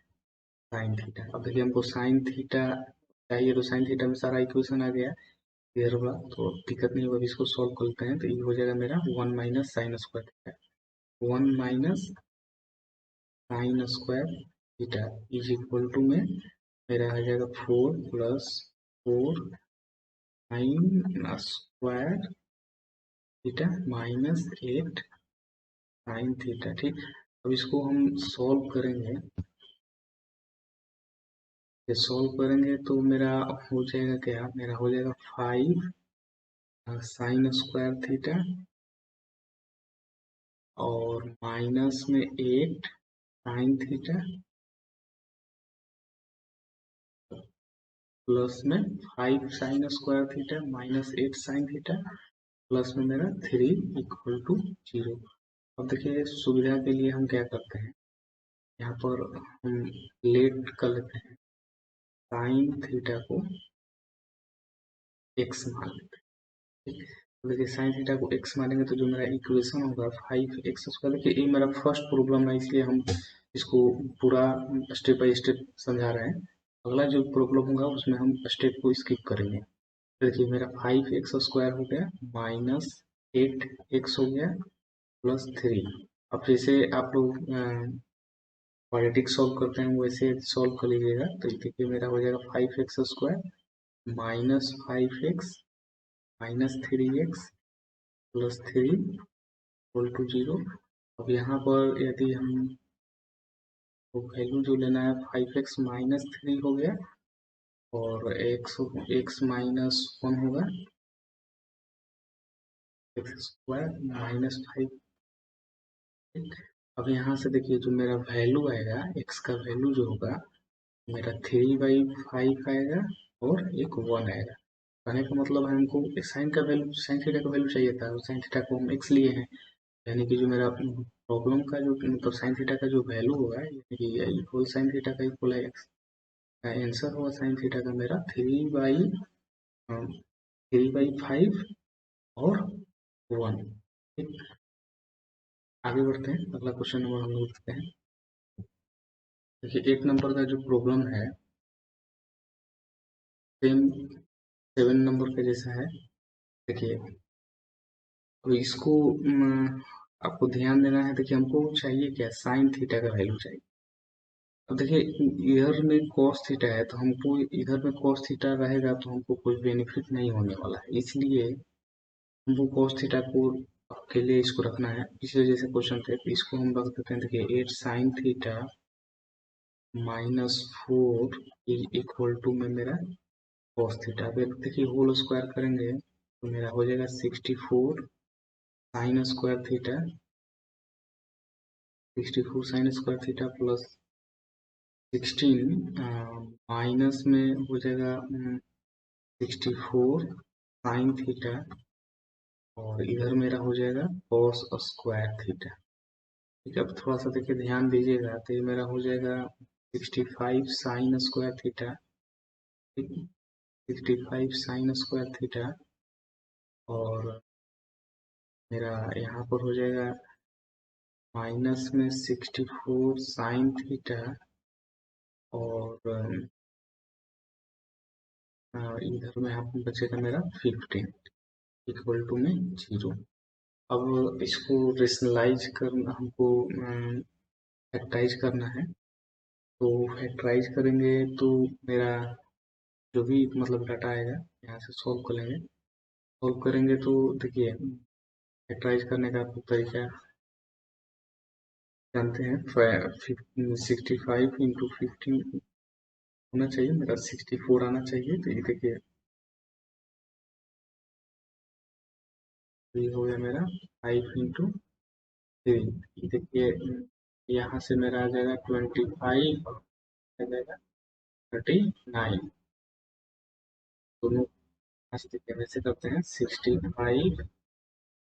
साइन थीटा। अब देखिए हमको साइन थीटा चाहिए तो साइन थीटा में सारा इक्वेशन आ गया इधर वाला, तो दिक्कत नहीं होगा, इसको सॉल्व करते हैं तो ये हो जाएगा मेरा 1 - sine square theta, 1 - sine square theta is equal to में मेरा आ जाएगा 4 + 4 sine square theta minus 8 sine theta. ठीक, अब इसको हम सॉल्व करेंगे, ये सॉल्व करेंगे तो मेरा हो जाएगा क्या, मेरा हो जाएगा 5 साइन स्क्वायर थीटा और माइनस में 8 साइन थीटा प्लस में 5 sign square theta minus 8 sine theta plus में मेरा 3 इक्वल टू 0। अब देखिए सुविधा के लिए हम क्या करते हैं, यहाँ पर हम लेट कर लेते हैं, साइन थीटा को x मान लेते हैं। ठीक, तो देखिए साइन थीटा को x मानेंगे तो जो मेरा इक्वेशन होगा 5x², देखिए ये मेरा फर्स्ट प्रॉब्लम है इसलिए हम इसको पूरा स्टेप बाय स्टेप समझा रहे हैं। अगला जो प्रॉब्लम होगा उसमें हम स्टेप को स्किप करेंगे। देखिए मेरा 5x² हो गया माइनस 8x हो गया प्लस 3। अब जैसे आप लोग क्वाड्रेटिक सॉल्व करते हैं वैसे सॉल्व कर लीजिएगा, तो देखिए मेरा हो जाएगा 5x² minus 5x minus 3x plus 3 equal to 0। अब यहाँ पर यदि हम वैल्यू जो लेना है 5x माइनस 3 हो गया और x -1 होगा, x² -5। अब यहाँ से देखिए जो मेरा वैल्यू आएगा x का वैल्यू जो होगा मेरा 3/5 आएगा और एक 1 आएगा। कहने का मतलब है हमको साइन का वैल्यू, साइन थीटा का वैल्यू चाहिए था और साइन थीटा को हम x लिए हैं, यानी कि जो मेरा प्रॉब्लम का जो मतलब साइन थीटा का जो वैल्यू होगा यानी कि इक्वल साइन थीटा का इक्वल है x का आंसर होगा साइन थीटा का मेरा 3/5 और 1। ठीक, आगे बढ़ते हैं, अगला क्वेश्चन नंबर हम लोग देखते हैं। देखिए 1 नंबर का जो प्रॉब्लम है सेम 7 नंबर का जैसा है। देखिए अब इसको आपको ध्यान देना है, देखिए हमको चाहिए क्या, साइन थीटा का वैल्यू चाहिए। अब देखिए इधर में cos थीटा है तो हमको इधर में cos थीटा रहेगा तो हमको कोई बेनिफिट नहीं होने वाला है, इसलिए हमको cos थीटा को के लिए इसको रखना है। पिछले जैसे क्वेश्चन थे तो इसको हम रख देते हैं, देखिए 8 साइन थीटा -4 इक्वल टू में मेरा cos थीटा। अगर देखिए होल स्क्वायर करेंगे तो मेरा हो जाएगा 64 sign square theta, 64 sign square theta plus 16 minus में हो जाएगा 64 साइन थीटा और इधर मेरा हो जाएगा cos स्क्वायर थीटा। ठीक है, अब थोड़ा सा देखिए ध्यान दीजिएगा तो ये मेरा हो जाएगा 65 साइन स्क्वायर थीटा, ठीक, 65 साइन स्क्वायर थीटा और मेरा यहाँ पर हो जाएगा माइनस में 64 साइन थीटा और इधर में यहाँ पर बचेगा मेरा 15 इक्वल टू में 0। अब इसको रेशनलाइज करना हमको, फैक्टराइज करना है, तो फैक्टराइज करेंगे तो मेरा जो भी मतलब डाटा आएगा यहाँ से सॉल्व कर लेंगे। सॉल्व करेंगे तो देखिए फैक्टराइज करने का आपको तरीका जानते हैं। 65 × 15 होना चाहिए, मेरा 64 आना चाहिए। तो ये देखिए ये हो गया मेरा 5 × 3। ये देखिए यहाँ से मेरा आ जाएगा 25 और आ जाएगा 39। दोनों आज देखिए वैसे करते हैं 65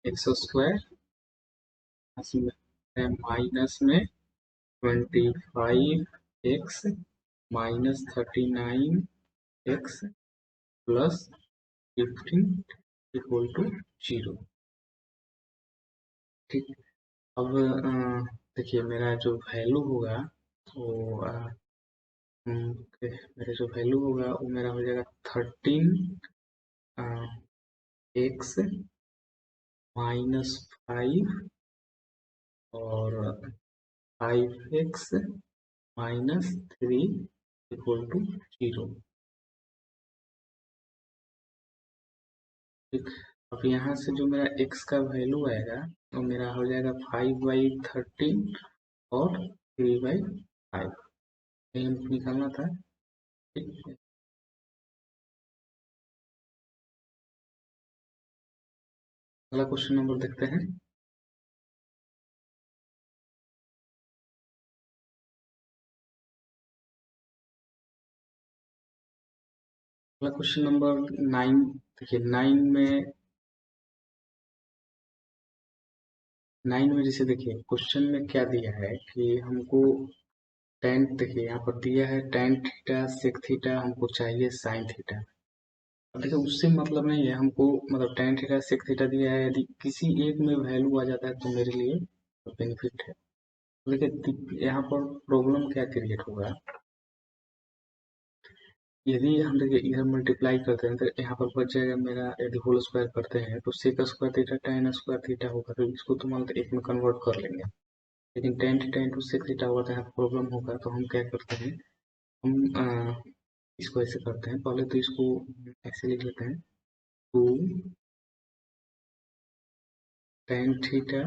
x² माइनस में 25x minus 39x plus 15 equal to 0। ठीक। अब देखिए मेरा जो वैल्यू होगा वो मेरा जो वैल्यू होगा वो मेरा हो जाएगा 13x -5 और 5x -3 इक्वल टू 0। ठीक। अब यहाँ से जो मेरा x का वैल्यू आएगा वो मेरा हो जाएगा 5/13 और 3/5। यही हमको निकालना था। ठीक। अगला क्वेश्चन नंबर देखते हैं। अगला क्वेश्चन नंबर 9। देखिए 9 में जैसे देखिए क्वेश्चन में क्या दिया है कि हमको टेन, देखिए यहाँ पर दिया है टेन थीटा सेक थीटा, हमको चाहिए साइन थीटा। अब देखिए उससे मतलब नहीं है हमको, मतलब टेन थीटा सेक थीटा दिया है, यदि किसी एक में वैल्यू आ जाता है तो मेरे लिए बेनिफिट है। देखिए यहाँ पर प्रॉब्लम क्या क्रिएट होगा, यदि हम देखिए इधर मल्टीप्लाई करते हैं तो यहाँ पर बच जाएगा मेरा, यदि होल स्क्वायर करते हैं तो sec square theta tan square theta होगा, तो इसको तो मान एक में कन्वर्ट कर लेंगे। लेकिन tan theta into sec theta होगा तो यहाँ प्रॉब्लम होगा, तो हम क्या करते हैं, हम इसको ऐसे करते हैं। पहले तो इसको ऐसे लिख लेते हैं, 2 tan थीटा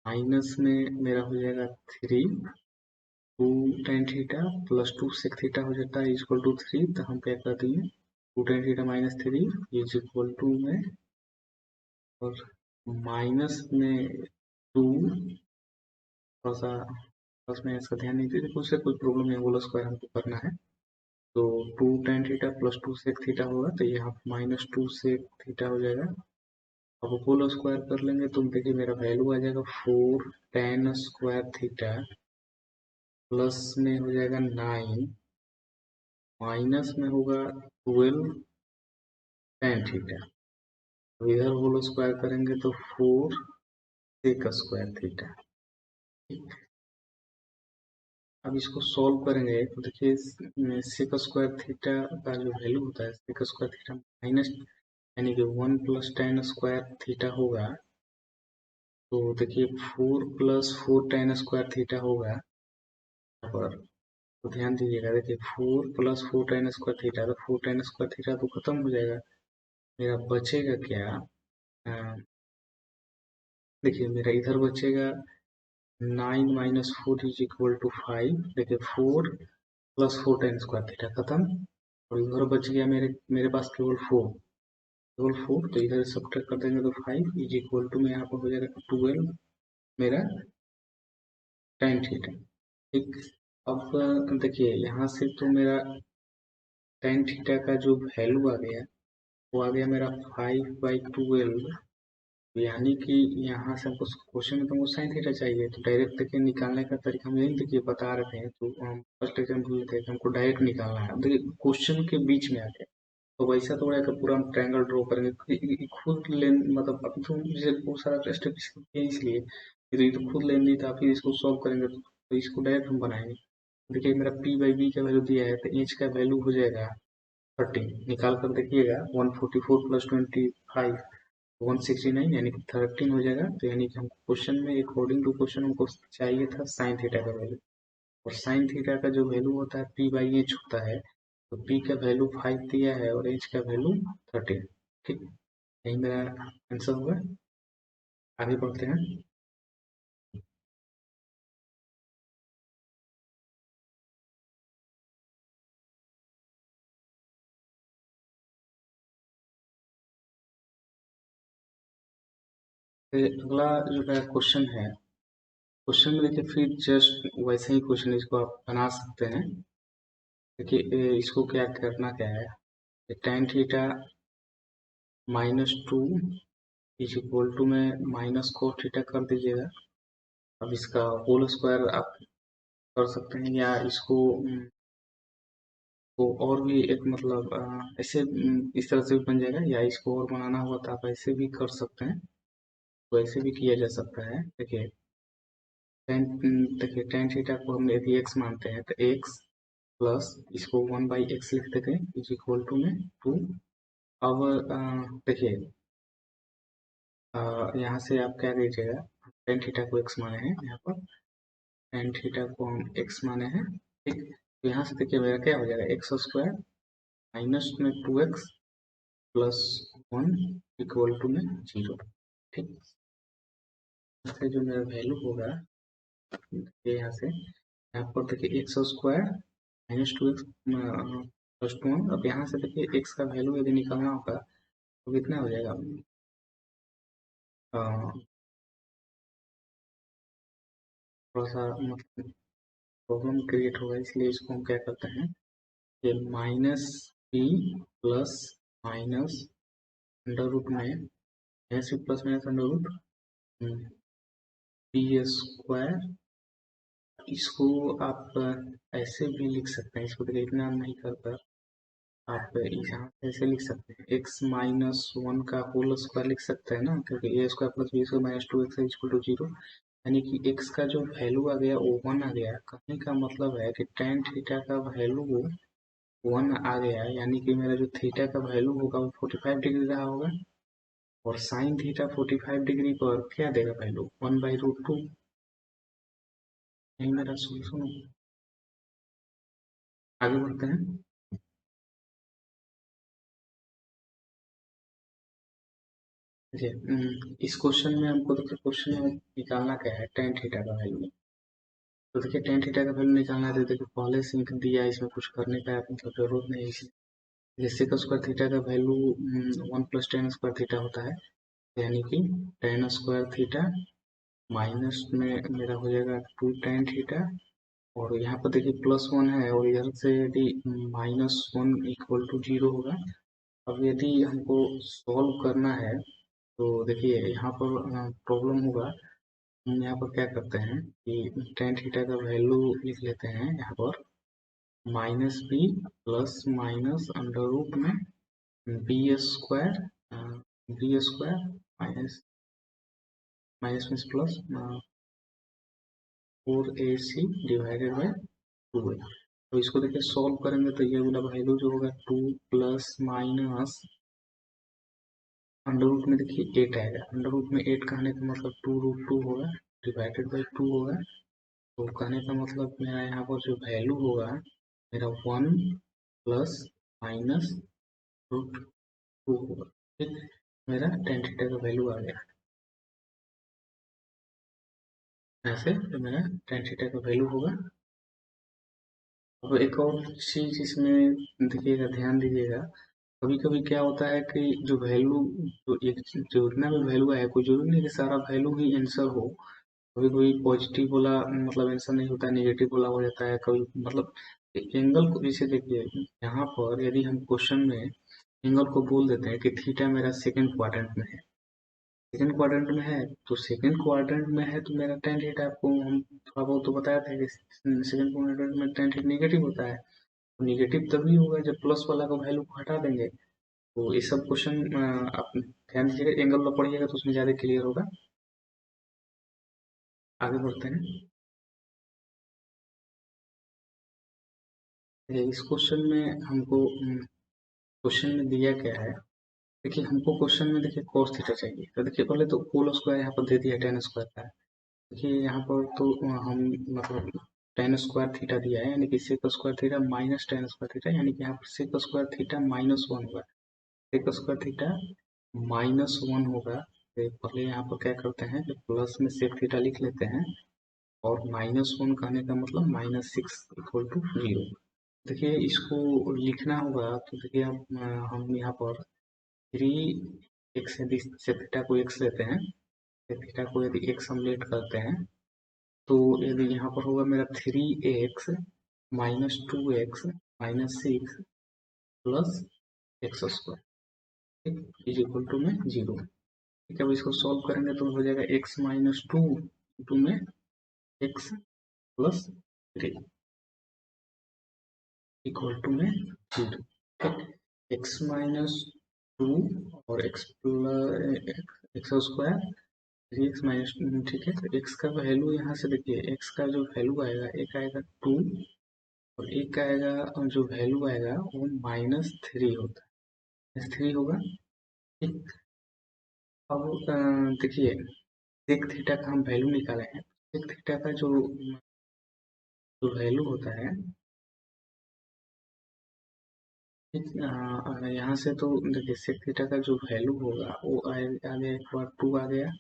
माइनस में मेरा हो जाएगा 3, 2 tan theta plus 2 sec theta हो जाता है इक्वल टू 3। तो हम क्या कर देंगे, 2 tan theta -3 is equal to में, और माइनस में 2, थोड़ा सा प्लस में इसका ध्यान नहीं दीजिए, उससे कोई प्रॉब्लम नहीं, होल स्क्वायर हमको करना है। तो 2 tan theta plus 2 sec theta होगा, तो यहाँ -2 sec थीटा हो जाएगा। अब होल स्क्वायर कर लेंगे तो देखिए मेरा वैल्यू आ जाएगा 4 tan² थीटा प्लस में हो जाएगा 9 माइनस में होगा 12 tan थीटा। तो इधर होल स्क्वायर करेंगे तो 4 sec² थीटा। अब इसको सॉल्व करेंगे तो देखिए sec² थीटा का जो वैल्यू होता है sec² थीटा माइनस, यानी कि 1 + tan² थीटा होगा। तो देखिए 4 + 4 tan² थीटा होगा यहाँ पर। तो ध्यान दीजिएगा, देखिए 4 + 4 tan² थीटा, तो 4 tan² थीटा तो खत्म हो जाएगा, मेरा बचेगा क्या, देखिए मेरा इधर बचेगा 9 - 4 इज इक्वल टू 5। देखिए 4 + 4 tan² थीटा खत्म, और इधर बच गया मेरे पास केवल 4, तो इधर सब्ट्रैक्ट कर देंगे तो 5 इज इक्वल टू में यहाँ पर हो जाएगा 12 मेरा tan थीटा। ठीक। अब देखिए यहाँ से तो मेरा tan थीटा का जो वैल्यू आ गया वो आ गया मेरा 5/12, यानी कि यहाँ से हमको क्वेश्चन में तो हमको साइन थीटा चाहिए, तो डायरेक्ट देखिए निकालने का तरीका हम यही देखिए बता रहे थे। तो हम फर्स्ट एग्जाम्पल लेते हैं कि हमको डायरेक्ट निकालना है। अब देखिए क्वेश्चन के बीच में आ गया, तो वैसा थोड़ा है कि पूरा हम ट्रायंगल ड्रॉ करेंगे, खुद लेन मतलब अब तो जैसे बहुत सारा स्टेप किए इसलिए, तो ये तो खुद लेन नहीं था, फिर इसको सॉल्व करेंगे तो इसको डायरेक्ट हम बनाएंगे। देखिए मेरा p/b का वैल्यू दिया है, तो एच का वैल्यू हो जाएगा 30, निकाल कर देखिएगा 144 + 25 169, यानी कि 13 हो जाएगा। तो यानी कि हमको क्वेश्चन में अकॉर्डिंग टू क्वेश्चन हमको चाहिए था साइन थीटा का वैल्यू, और साइन थीटा का जो वैल्यू होता है p/h होता है। तो p का वैल्यू 5 दिया है और h का वैल्यू 13। ठीक, यही मेरा आंसर होगा। आगे बढ़ते हैं। फिर अगला जो मेरा क्वेश्चन है, क्वेश्चन में देखिए फिर जस्ट वैसे ही क्वेश्चन इसको आप बना सकते हैं। देखिए इसको क्या करना क्या है, tan theta -2 is equal to में माइनस कोस थीटा कर दीजिएगा। अब इसका होल स्क्वायर आप कर सकते हैं, या इसको तो और भी एक मतलब ऐसे इस तरह से भी बन जाएगा, या इसको और बनाना हुआ तो आप ऐसे भी कर सकते हैं। तो ऐसे भी किया जा सकता है। देखिए देखिए tan थीटा को हम यदि x मानते हैं तो x प्लस इसको 1/x लिख देते हैं इज इक्वल टू में 2। अब देखिए यहाँ से आप क्या कीजिएगा, tan थीटा को x माने हैं यहाँ पर, tan थीटा को हम x माने हैं। ठीक, तो यहाँ से देखिए मेरा क्या हो जाएगा, एक्स स्क्वायर माइनस में 2x प्लस 1 इक्वल टू में 0। ठीक, इसका जो मेरा वैल्यू होगा ये यहाँ से, यहाँ पर देखिए एक्स स्क्वायर -2x प्लस 1। अब यहाँ से देखिए एक्स का वैल्यू यदि निकालना होगा तो कितना हो जाएगा, थोड़ा सा मतलब प्रॉब्लम क्रिएट होगा, इसलिए इसको हम क्या करते हैं, ये minus b plus minus under root में ऐसे plus minus under root b square. इसको आप ऐसे भी लिख सकते हैं, इसको देखिए इतना नहीं करता, आप यहाँ से ऐसे लिख सकते हैं, x माइनस 1 का होल स्क्वायर लिख सकते हैं ना, क्योंकि A square plus B square minus 2x equal to 0। यानी कि x का जो वैल्यू आ गया वो 1 आ गया। कहने का मतलब है कि tan थीटा का वैल्यू 1 आ गया, यानी कि मेरा जो थीटा का वैल्यू होगा वो 45 डिग्री रहा होगा, और साइन थीटा 45 डिग्री पर क्या देगा वैल्यू, 1/√2। यही मेरा सोल्यूशन होगा। आगे बढ़ते हैं। देखिए इस क्वेश्चन में हमको देखिए क्वेश्चन में निकालना क्या है, tan थीटा का वैल्यू। तो देखिए tan थीटा का वैल्यू निकालना है तो देखिए पहले से ही दिया है, इसमें कुछ करने का मतलब जरूरत नहीं है। इसलिए जैसे का स्क्वायर थीटा का value 1 plus ten square theta होता है, यानी कि tan स्क्वायर थीटा माइनस में मेरा हो जाएगा 2 tan थीटा, और यहाँ पर देखिए +1 है और इधर से यदि -1 इक्वल टू 0 होगा। अब यदि हमको सॉल्व करना है तो देखिए यहाँ पर प्रॉब्लम होगा। हम यहाँ पर क्या करते हैं कि tan थीटा का वैल्यू लिख लेते हैं यहाँ पर -b plus minus under root में B square, B square minus minus में प्लस 4ac डिवाइडेड बाई 2। तो इसको देखिए सॉल्व करेंगे तो ये वाला वैल्यू जो होगा 2 प्लस माइनस अंडर रूट में देखिए 8 आएगा। अंडर रूट में 8 कहने का मतलब 2√2 होगा डिवाइडेड बाई 2 होगा। तो कहने का मतलब मेरा यहाँ पर जो वैल्यू होगा मेरा 1 प्लस माइनस √2 होगा। ठीक, मेरा tan थीटा का वैल्यू आ गया। ऐसे तो मेरा tan थीटा का वैल्यू होगा। अब एक और चीज इसमें देखिएगा, ध्यान दीजिएगा, कभी कभी क्या होता है कि जो वैल्यू जो एक जो इतना भी वैल्यू है, कोई जरूरी नहीं कि सारा वैल्यू ही आंसर हो। कभी कोई पॉजिटिव वाला मतलब आंसर नहीं होता, नेगेटिव वाला हो जाता है कभी, मतलब एंगल को जैसे देखिए यहाँ पर यदि हम क्वेश्चन में एंगल को बोल देते हैं कि थीटा मेरा सेकंड क्वाड्रेंट में है, सेकंड क्वाड्रेंट में है, तो सेकंड क्वाड्रेंट में है तो मेरा tan थीटा आपको हम थोड़ा बहुत तो बताया था कि सेकंड क्वाड्रेंट में tan थीटा नेगेटिव होता है। तो नेगेटिव तभी होगा जब प्लस वाला का वैल्यू को हटा देंगे। तो ये सब क्वेश्चन आप ध्यान दीजिएगा, एंगल वाला पढ़िएगा तो उसमें ज़्यादा क्लियर होगा। आगे बढ़ते हैं। इस क्वेश्चन में हमको क्वेश्चन में दिया क्या है, देखिए हमको क्वेश्चन में देखिए cos थीटा चाहिए। तो देखिए पहले तो होल स्क्वायर यहाँ पर दे दिया tan स्क्वायर का। देखिए यहाँ पर तो हम मतलब टेन स्क्वायर थीटा दिया है, यानी कि sec square theta minus tan square theta, यानी कि यहाँ पर सेक स्क्वायर थीटा -1 होगा। सेक स्क्वायर थीटा -1 होगा। तो पहले यहाँ पर क्या करते हैं, जो प्लस में सेक थीटा लिख लेते हैं, और -1 कहने का मतलब -6 इक्वल टू 0। देखिए इसको लिखना होगा, तो देखिए अब हम यहाँ पर 3 x यदि सेक थीटा को x लेते हैं, सेक थीटा को यदि x हम लेट करते हैं, तो यदि यहाँ पर होगा मेरा 3x -2x -6 plus x square, ठीक, इज इक्वल टू में 0। ठीक है, अब इसको सॉल्व करेंगे तो हो जाएगा x -2 टू में x प्लस 3 इक्वल टू में 0। ठीक, x -2 और x plus x square 3x -2, ठीक है। तो x का वैल्यू यहाँ से देखिए, x का जो वैल्यू आएगा, एक आएगा 2 और एक का आएगा, जो वैल्यू आएगा वो -3 होता है, -3 होगा। ठीक, अब देखिए सेक थीटा का हम वैल्यू निकाले हैं, सेक थीटा का जो वैल्यू होता है, ठीक, यहाँ से तो देखिए सेक थीटा का जो वैल्यू होगा वो आ गया, एक बार 2 आ गया।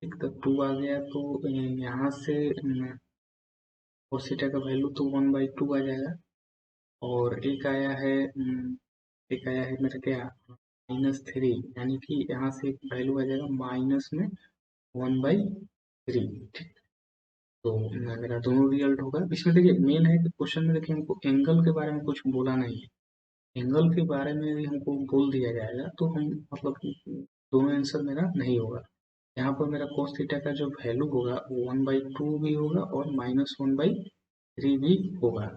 ठीक, तो 2 आ गया तो यहाँ से cos थीटा का वैल्यू तो 1/2 आ जाएगा। और एक आया है मेरा क्या, -3, यानी कि यहाँ से एक वैल्यू आ जाएगा माइनस में 1/3। ठीक, तो मेरा दोनों रिजल्ट होगा। इसमें देखिए मेन है कि क्वेश्चन में देखिए हमको एंगल के बारे में कुछ बोला नहीं है। एंगल के बारे में भी हमको बोल दिया जाएगा तो हम मतलब दोनों आंसर मेरा नहीं होगा। यहाँ पर मेरा cos थीटा का जो वैल्यू होगा वो 1/2 भी होगा और -1/3 भी होगा।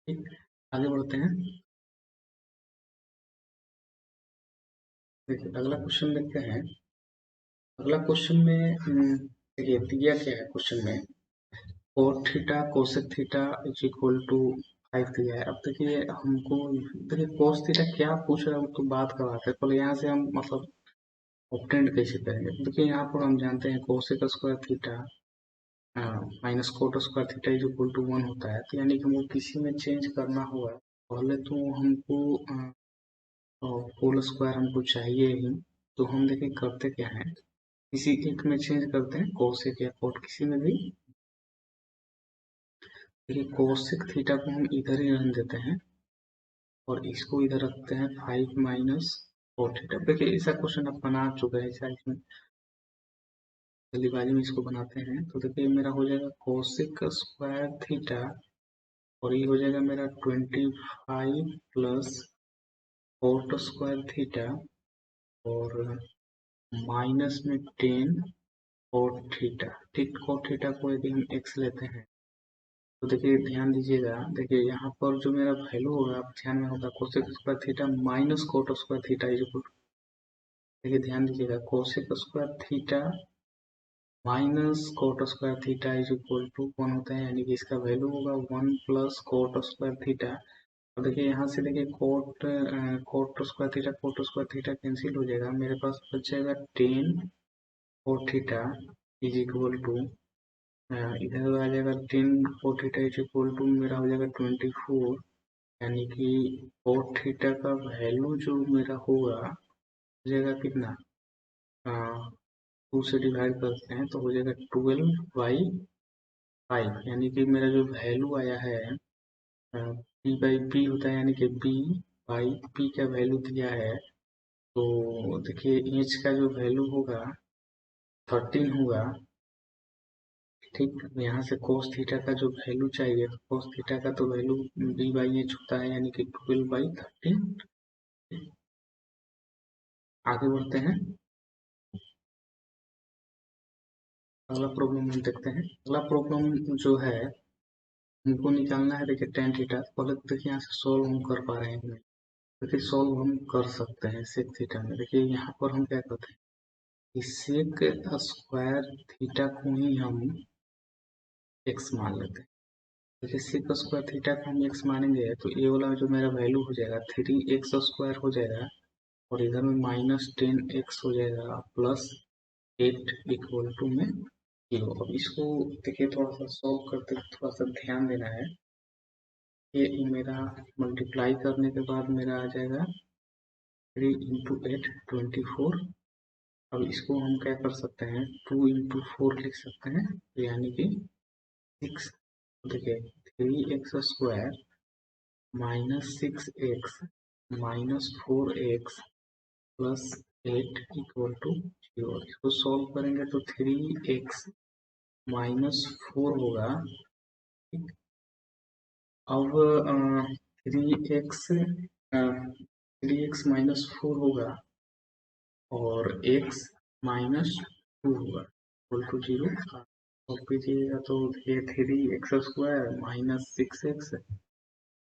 ठीक, आगे बढ़ते हैं। देखिए अगला क्वेश्चन देखते हैं। अगला क्वेश्चन में देखिए दिया क्या है क्वेश्चन में, cot theta cosec theta is equal to 5 दिया है। अब देखिए हमको, देखिए cos थीटा क्या पूछ रहा है वो तो बात का बात है, पहले यहाँ से हम मतलब ऑब्टेंड कैसे करेंगे। तो देखिए यहाँ पर हम जानते हैं cosec square theta minus cot square theta is equal to 1 होता है। तो यानी कि हमको किसी में चेंज करना होगा, पहले तो हमको होल स्क्वायर हमको चाहिए ही। तो हम देखिए करते क्या है, किसी एक में चेंज करते हैं, कोसेक या कोट किसी में भी। देखिए कोसेक थीटा को हम इधर ही रहने देते हैं और इसको इधर रखते हैं 5 माइनस कोट थीटा। देखिए ऐसा क्वेश्चन आप बना चुके हैं शायद, इसमें जल्दीबाजी में इसको बनाते हैं। तो देखिए मेरा हो जाएगा कोसेक स्क्वायर थीटा और ये हो जाएगा मेरा 25 प्लस कोट स्क्वायर थीटा और माइनस में 10 कोट थीटा। ठीक, कोट थीटा को यदि हम x लेते हैं तो देखिए ध्यान दीजिएगा, देखिए यहाँ पर जो मेरा वैल्यू होगा आप ध्यान में होगा cosec square theta minus cot square theta is equal. देखिए ध्यान दीजिएगा cosec square theta minus cot square theta is equal to 1 होता है, यानी कि इसका वैल्यू होगा 1 प्लस कोट स्क्वायर थीटा। और देखिए यहाँ से देखिए कोट स्क्वायर थीटा कैंसिल हो जाएगा, मेरे पास बच जाएगा 10 cot theta is equal to, इधर आ जाएगा 10 cot theta is equal to मेरा हो जाएगा 24, यानी कि कोट थीटा का वैल्यू जो मेरा होगा हो जाएगा कितना, 2 से डिवाइड करते हैं तो हो जाएगा 12/5, यानी कि मेरा जो वैल्यू आया है p/p होता है, यानी कि b/p का वैल्यू दिया है। तो देखिए एच का जो वैल्यू होगा 13 होगा। ठीक, यहाँ से cos थीटा का जो वैल्यू चाहिए, तो cos थीटा का तो वैल्यू b/h होता है, यानी कि 12/13। आगे बढ़ते हैं, अगला प्रॉब्लम हम देखते हैं। अगला प्रॉब्लम जो है हमको निकालना है, देखिए tan थीटा। पहले तो देखिए यहाँ से सॉल्व हम कर पा रहे हैं, देखिए सॉल्व हम कर सकते हैं सेक थीटा में। देखिए यहाँ पर हम क्या करते हैं, सेक स्क्वायर थीटा को ही हम x मान लेते हैं। देखिए सेक स्क्वायर थीटा को हम x मानेंगे तो ये वाला जो मेरा वैल्यू हो जाएगा 3x² हो जाएगा और इधर में -10x हो जाएगा प्लस 8 इक्वल टू में 0। अब इसको देखिए थोड़ा सा सॉल्व करते हुए थोड़ा सा ध्यान देना है। ये मेरा मल्टीप्लाई करने के बाद मेरा आ जाएगा 3 × 8 = 24। अब इसको हम क्या कर सकते हैं, 2 × 4 लिख सकते हैं, यानी कि 6। देखिए 3x² -6x -4x +8 = 0। इसको सॉल्व करेंगे तो 3x -4 होगा। अब 3x होगा और x -2 होगा इक्वल टू 0। सॉल्व कीजिएगा तो ये 3x² -6x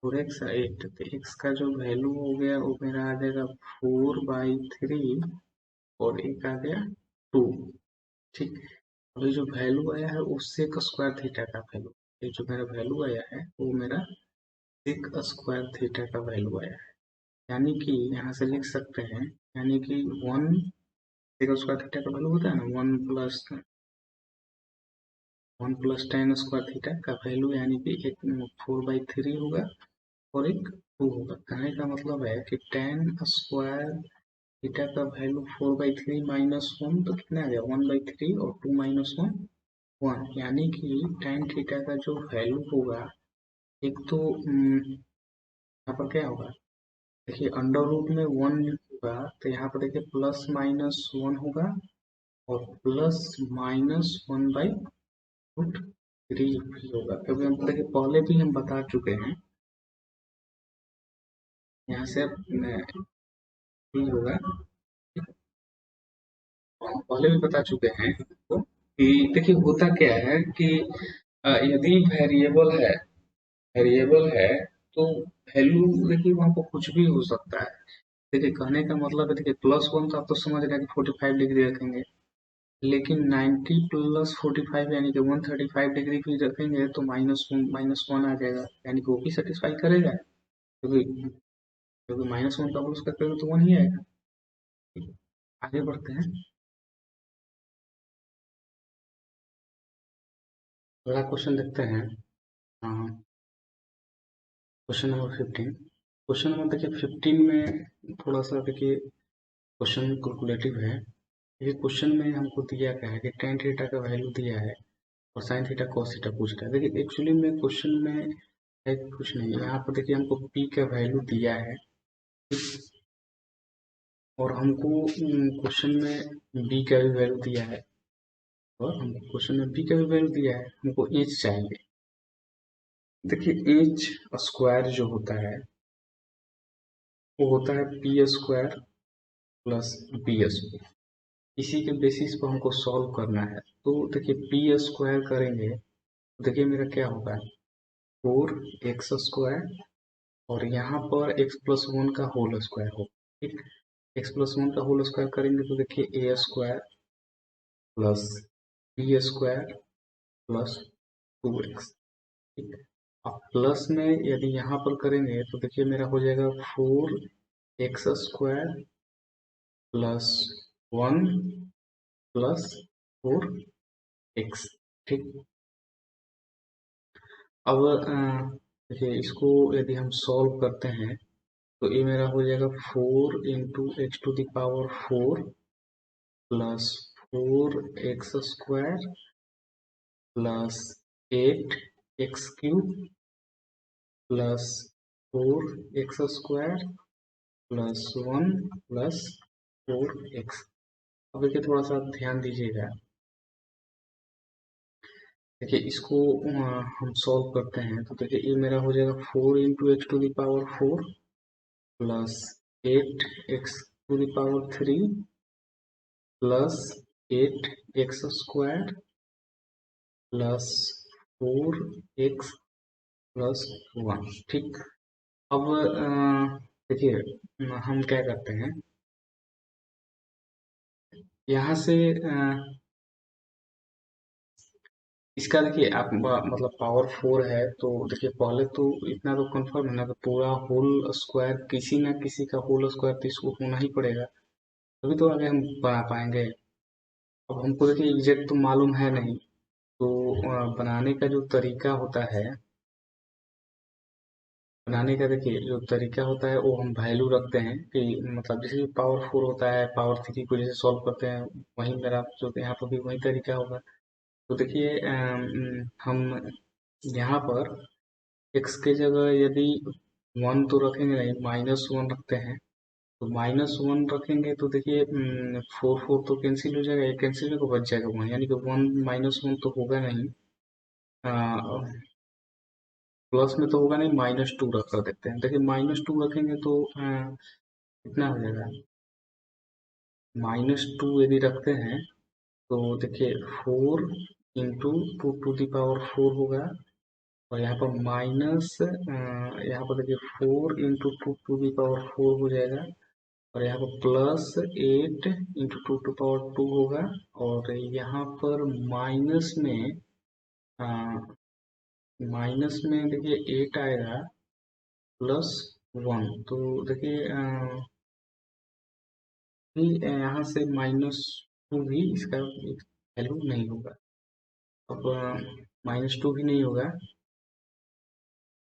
4x 8, तो x का जो वैल्यू हो गया वो मेरा आ जाएगा 4/3 और एक आ गया 2। ठीक। अब ये जो वैल्यू आया है वो सेक स्क्वायर थीटा का वैल्यू, ये जो मेरा वैल्यू आया है वो मेरा सेक स्क्वायर थीटा का वैल्यू आया है। यानी कि यहाँ से लिख सकते हैं, यानी कि 1 सेक स्क्वायर थीटा का वैल्यू होता है ना 1 + tan² थीटा का वैल्यू, यानी कि एक 4/3 होगा और एक 2 होगा। कहने का मतलब है कि tan² थीटा का वैल्यू 4/3 -1 तो कितना आ गया 1/3 और 2 -1 1, यानी कि tan थीटा का जो वैल्यू होगा, एक तो यहाँ पर क्या होगा, देखिए अंडर रूट में 1 होगा तो यहाँ पर देखिए +-1 होगा और +-1/√3 भी होगा, क्योंकि हम देखिए पहले भी हम बता चुके हैं। यहाँ से भी होगा, पहले भी बता चुके हैं तो कि देखिए होता क्या है कि यदि वेरिएबल है तो वैल्यू देखिए वहाँ पर कुछ भी हो सकता है। देखिए कहने का मतलब है, देखिए +1 तो आप तो समझ रहे हैं कि 45 डिग्री रखेंगे, लेकिन 90 + 45 यानी कि 135 डिग्री भी रखेंगे तो -1 आ जाएगा, यानी कि वो भी सेटिस्फाई करेगा, क्योंकि क्योंकि -1 का होल स्क्वायर करेंगे तो 1 ही आएगा। ठीक है, आगे बढ़ते हैं। अगला क्वेश्चन देखते हैं। Question number 15। क्वेश्चन नंबर देखिए 15 में थोड़ा सा देखिए क्वेश्चन कैलकुलेटिव है। ये क्वेश्चन में हमको दिया क्या है कि tan थीटा का वैल्यू दिया है और sin थीटा cos थीटा पूछ रहा है। देखिए एक्चुअली में क्वेश्चन में है कुछ नहीं, यहाँ पर देखिए हमको p का वैल्यू दिया है और हमको क्वेश्चन में b का भी वैल्यू दिया है, और हमको क्वेश्चन में b का भी वैल्यू दिया है, हमको h चाहिए। देखिए h स्क्वायर जो होता है वो होता है p² + b²। इसी के बेसिस पर हमको सॉल्व करना है। तो देखिए p² करेंगे तो देखिए मेरा क्या होगा 4x² और यहाँ पर x+1 का होल स्क्वायर हो। ठीक, x+1 का होल स्क्वायर करेंगे तो देखिए a² + b² + 2x। ठीक, अब प्लस में यदि यहाँ पर करेंगे तो देखिए मेरा हो जाएगा 4x² + 1 + 4x। ठीक, अब देखिए इसको यदि हम सॉल्व करते हैं तो ये मेरा हो जाएगा 4 × x⁴ +4x² +8x³ +4x² +1 +4x। अब देखिए थोड़ा सा ध्यान दीजिएगा। देखिए इसको हम सॉल्व करते हैं तो देखिए ये मेरा हो जाएगा 4 × x⁴ +8x³ +8x² +4x +1। ठीक, अब देखिए हम क्या करते हैं, यहाँ से इसका देखिए आप मतलब पावर 4 है तो देखिए पहले तो इतना तो कंफर्म है ना कि पूरा होल स्क्वायर किसी ना किसी का होल स्क्वायर तो इसको होना ही पड़ेगा, तभी तो आगे हम बना पाएंगे। अब हमको देखिए एग्जैक्ट तो मालूम है नहीं, तो बनाने का जो तरीका होता है, बनाने का देखिए जो तरीका होता है वो हम वैल्यू रखते हैं कि मतलब जैसे पावर 4 होता है, पावर 3 को जैसे सॉल्व करते हैं, वही मेरा जो यहाँ पर भी वही तरीका होगा। तो देखिए हम यहाँ पर x के जगह यदि 1 तो रखेंगे नहीं, -1 रखते हैं। तो -1 रखेंगे तो देखिए 4 तो कैंसिल हो जाएगा, ये कैंसिल होकर बच जाएगा 1, यानी कि 1 -1 तो होगा नहीं। प्लस में तो होगा नहीं, -2 रख कर देते हैं। देखिए -2 रखेंगे तो कितना हो जाएगा, -2 यदि रखते हैं तो देखिए 4 इंटू 2 टू दी पावर 4 होगा। और यहाँ पर माइनस यहाँ पर देखिए 4 इंटू 2 टू दी पावर 4 हो जाएगा। और यहाँ पर प्लस 8 इंटू 2 टू पावर 2 होगा। और यहाँ पर अ, माइनस में देखिए 8 आएगा प्लस 1। तो देखिए भी यहाँ से -2 भी इसका वैल्यू नहीं होगा। अब -2 भी नहीं होगा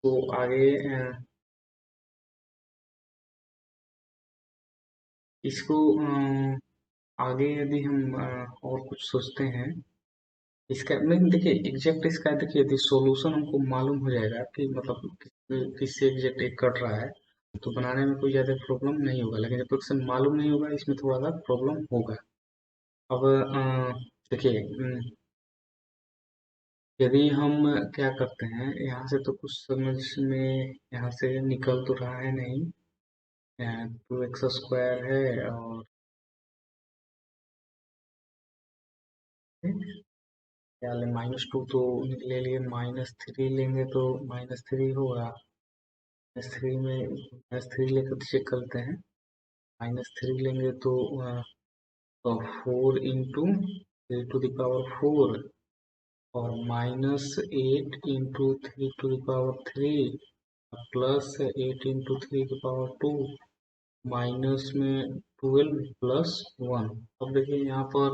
तो आगे इसको आगे यदि हम और कुछ सोचते हैं इसका, नहीं देखिए एग्जैक्ट इसका, देखिए यदि सॉल्यूशन हमको मालूम हो जाएगा कि मतलब किससे एग्जैक्ट एक कट रहा है तो बनाने में कोई ज़्यादा प्रॉब्लम नहीं होगा। लेकिन जब तक से मालूम नहीं होगा इसमें थोड़ा सा प्रॉब्लम होगा। अब देखिए यदि हम क्या करते हैं, यहाँ से तो कुछ समझ में यहाँ से निकल तो रहा है नहीं। 2x² है और क्या ले, -2 तो ले लिए, -3 लेंगे तो -3 होगा। -3 में -3 लेकर चेक करते हैं। -3 लेंगे तो 4 इंटू 3 टू दी पावर 4 और -8 into 3 to the power 3 plus 8 into 3 की पावर 2 माइनस में 12 प्लस 1। अब देखिए यहाँ पर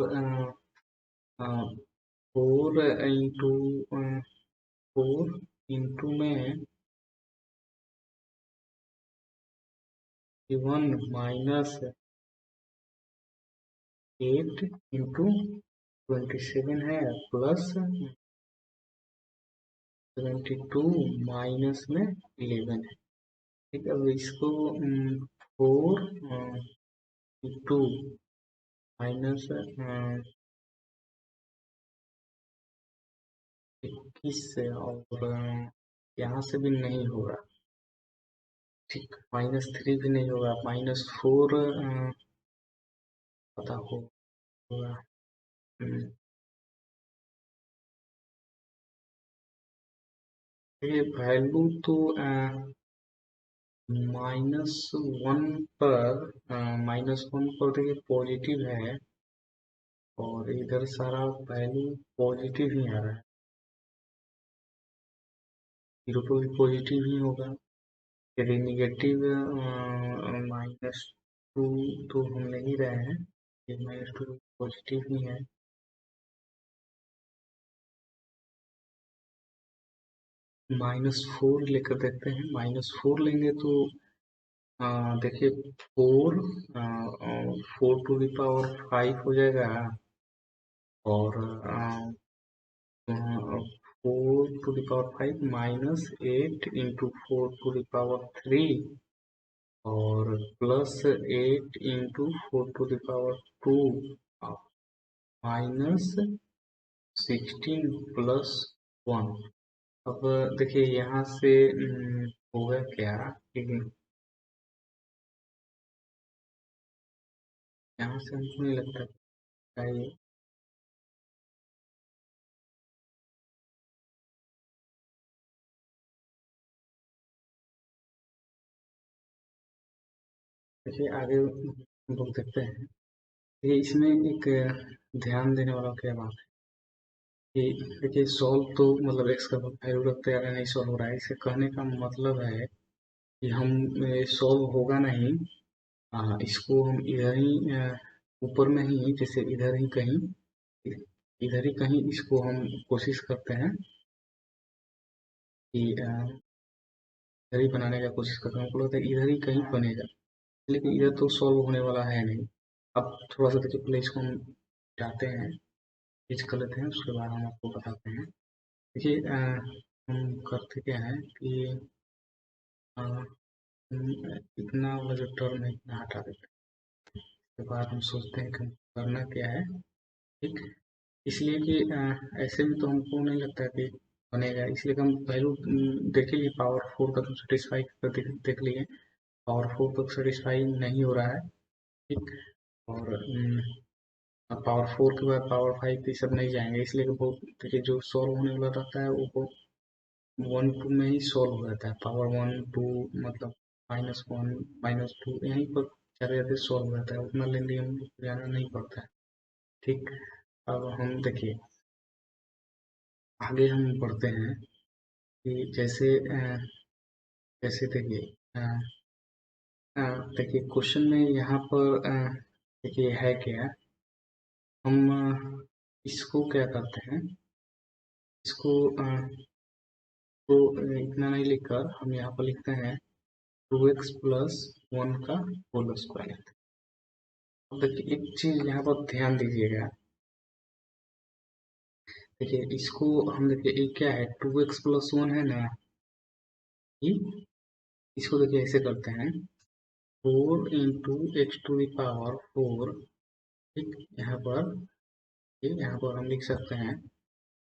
4 में 1 -8 इंटू 27 है प्लस 72 माइनस में 11 है। ठीक है, अब इसको 4 2 माइनस 21 से, और यहाँ से भी नहीं होगा। ठीक, -3 भी नहीं होगा, -4 पता होगा। ये वैल्यू तो -1 पर -1 पर देखिए पॉजिटिव है और इधर सारा वैल्यू पॉजिटिव ही आ रहा है। 0 पर भी पॉजिटिव ही होगा। यदि निगेटिव -2 तो हम ले ही रहे हैं, ये -2 पॉजिटिव ही है। -4 लेकर देखते हैं। -4 लेंगे तो देखिए 4 4 टू दी पावर 5 हो जाएगा। और 4 to the power 5 -8 into 4 to the power 3 और plus 8 into 4 to the power 2 -16 plus 1। अब देखिए यहाँ से होगा क्या कि यहाँ से हमको नहीं लगता चाहिए। देखिए आगे हम लोग देखते हैं। ये इसमें एक ध्यान देने वाला क्या बात है कि देखिए सॉल्व तो मतलब एक्स का वैल्यू रखते आ रहे हैं, नहीं सॉल्व हो रहा है। इसके कहने का मतलब है कि हम सॉल्व होगा नहीं। इसको हम इधर ही ऊपर में ही जैसे इधर ही कहीं इधर ही कहीं इसको हम कोशिश करते हैं कि इधर ही बनाने का कोशिश करते हैं, हमको लगता है इधर ही कहीं बनेगा, लेकिन इधर तो सॉल्व होने वाला है नहीं। अब थोड़ा सा देखिए, पहले इसको हम जाते हैं, पेज कर लेते हैं, उसके बाद हम आपको बताते हैं। देखिए हम करते क्या है कि इतना वाला जो टर्म है इतना हटा देते हैं, उसके बाद हम सोचते हैं कि करना क्या है। ठीक, इसलिए कि ऐसे में तो हमको नहीं लगता कि बनेगा, इसलिए कि हम वैल्यू देखेंगे, पावर फोर का तो सेटिस्फाई कर देख लिए, पावर फोर तक सेटिस्फाई नहीं हो रहा है। ठीक, और पावर फोर के बाद पावर फाइव ये सब नहीं जाएंगे, इसलिए कि बहुत देखिए जो सॉल्व होने वाला रहता है वो वन टू में ही सॉल्व हो जाता है, पावर वन टू मतलब माइनस वन माइनस टू यहीं पर ज़्यादा ज़्यादा सॉल्व हो जाता है, उतना लेंदी हम जाना नहीं पड़ता है। ठीक, अब हम देखिए आगे हम बढ़ते हैं कि जैसे जैसे देखिए देखिए क्वेश्चन में यहाँ पर देखिए है क्या, हम इसको क्या करते हैं, इसको तो इतना नहीं लिखकर हम यहाँ पर लिखते हैं 2x प्लस वन का होल स्क्वायर। अब देखिए एक चीज यहाँ पर ध्यान दीजिएगा, देखिए इसको हम देखिए ये क्या है, 2x प्लस वन है ना, ये इसको देखिए ऐसे करते हैं, 4 into x to the power 4। ठीक, यहाँ पर हम लिख सकते हैं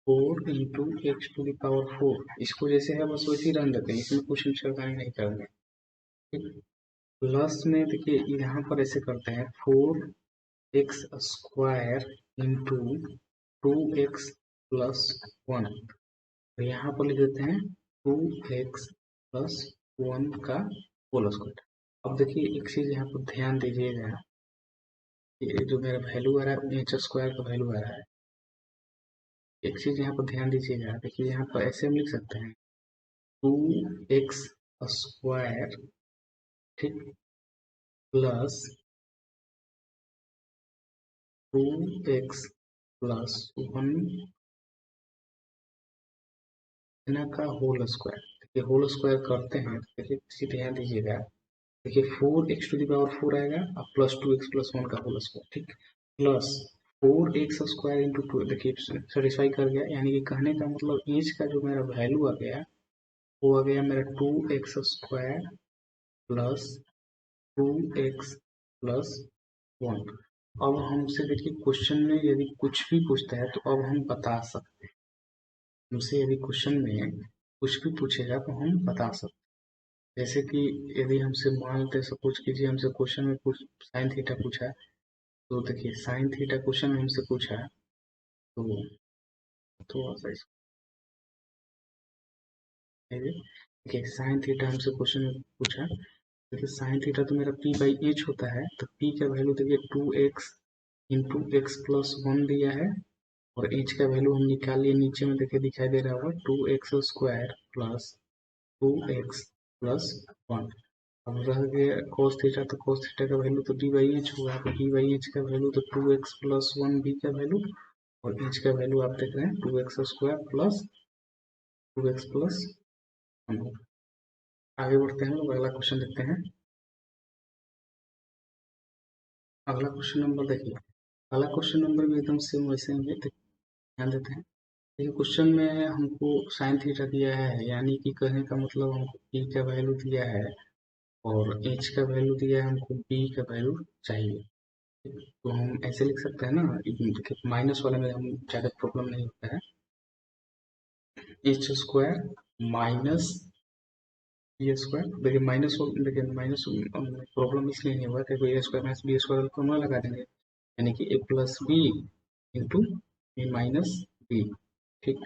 4 into x to the power 4, इसको जैसे है बस वैसे ही रन देते हैं, इसमें कुछ इंटरफेरेंस नहीं करेंगे। ठीक, प्लस में देखिए यहाँ पर ऐसे करते हैं 4x² into 2x plus one, तो यहाँ पर लिख देते हैं 2x प्लस वन का होल स्क्वायर। अब देखिए एक चीज यहाँ पर ध्यान दीजिएगा, ये जो मेरा वैल्यू आ रहा है एच स्क्वायर का वैल्यू आ रहा है, एक चीज यहाँ पर ध्यान दीजिएगा, देखिए यहाँ पर ऐसे हम लिख सकते हैं 2x² ठीक प्लस 2x प्लस वन का होल स्क्वायर। देखिए होल स्क्वायर करते हैं, देखिए इसी ध्यान दीजिएगा, देखिए 4x⁴ आएगा और प्लस 2x+1 का होल स्क्वायर। ठीक, प्लस 4x² इंटू टू, देखिए सेटिस्फाई कर गया, यानी कि कहने का मतलब इंच का जो मेरा वैल्यू आ गया वो आ गया मेरा 2x² प्लस 2x+1। अब हमसे देखिए क्वेश्चन में यदि कुछ भी पूछता है तो अब हम बता सकते हैं, हमसे यदि क्वेश्चन में कुछ भी पूछेगा तो हम बता सकते हैं। जैसे कि यदि हमसे मान लेते सपोज कीजिए हमसे क्वेश्चन में कुछ साइन थीटा पूछा है, तो देखिए साइन थीटा क्वेश्चन में हमसे पूछा है, तो थोड़ा सा इसको देखिए साइन थीटा हमसे क्वेश्चन में पूछा, देखिए साइन थीटा तो मेरा पी बाई एच होता है, तो पी का वैल्यू देखिए 2x इंटू x+1 दिया है, और एच का वैल्यू हम निकाल लिए, नीचे में देखिए दिखाई दे रहा होगा 2x² प्लस 2x+1। अब रह गया cos थीटा, तो cos थीटा का वैल्यू तो डी बाई एच हुआ, तो डी बाई एच का वैल्यू तो 2x+1 बी का वैल्यू, और एच का वैल्यू आप देख रहे हैं 2x² प्लस 2x+1। आगे बढ़ते हैं, लोग अगला क्वेश्चन देखते हैं। अगला क्वेश्चन नंबर देखिए, अगला क्वेश्चन नंबर भी एकदम सेम वैसे ही है, ध्यान देते हैं। देखिए क्वेश्चन में हमको साइन थीटा दिया है, यानी कि कहने का मतलब हमको पी का वैल्यू दिया है और एच का वैल्यू दिया है, हमको बी का वैल्यू चाहिए। तो हम ऐसे लिख सकते हैं ना, देखिए माइनस वाले में हम ज़्यादा प्रॉब्लम नहीं होता है, h² माइनस b², देखिए माइनस, देखिए माइनस प्रॉब्लम इसलिए नहीं हुआ क्योंकि a² माइनस b² को ना लगा देंगे, यानी कि a plus b into a minus b. ठीक,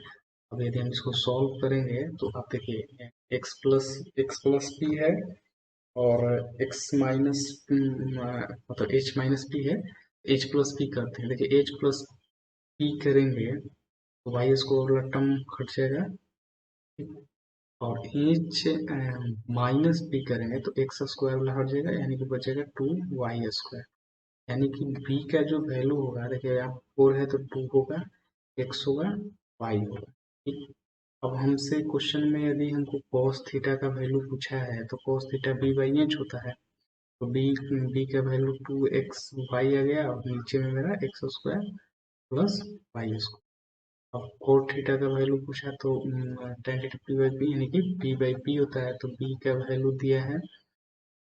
अब यदि हम इसको सॉल्व करेंगे तो आप देखिए x प्लस बी है और x माइनस मतलब h माइनस बी है, h प्लस बी करते हैं, देखिए h प्लस बी करेंगे तो वाई स्क्वायर वाला टर्म घट जाएगा, और एच माइनस बी करेंगे तो x² वाला हट जाएगा, यानी कि बचेगा 2y², यानी कि b का जो वैल्यू होगा, देखिए यहाँ 4 है तो 2 होगा, एक्स होगा, वाई होगा। ठीक। अब हमसे क्वेश्चन में यदि हमको कॉस थीटा का वैल्यू पूछा है तो cos theta b by h होता है। तो बी का वैल्यू 2xy आ गया और नीचे में मेरा x square plus y square. अब कोट थीटा का वैल्यू पूछा तो tan theta p by p यानी कि पी बाई पी होता है। तो बी का वैल्यू दिया है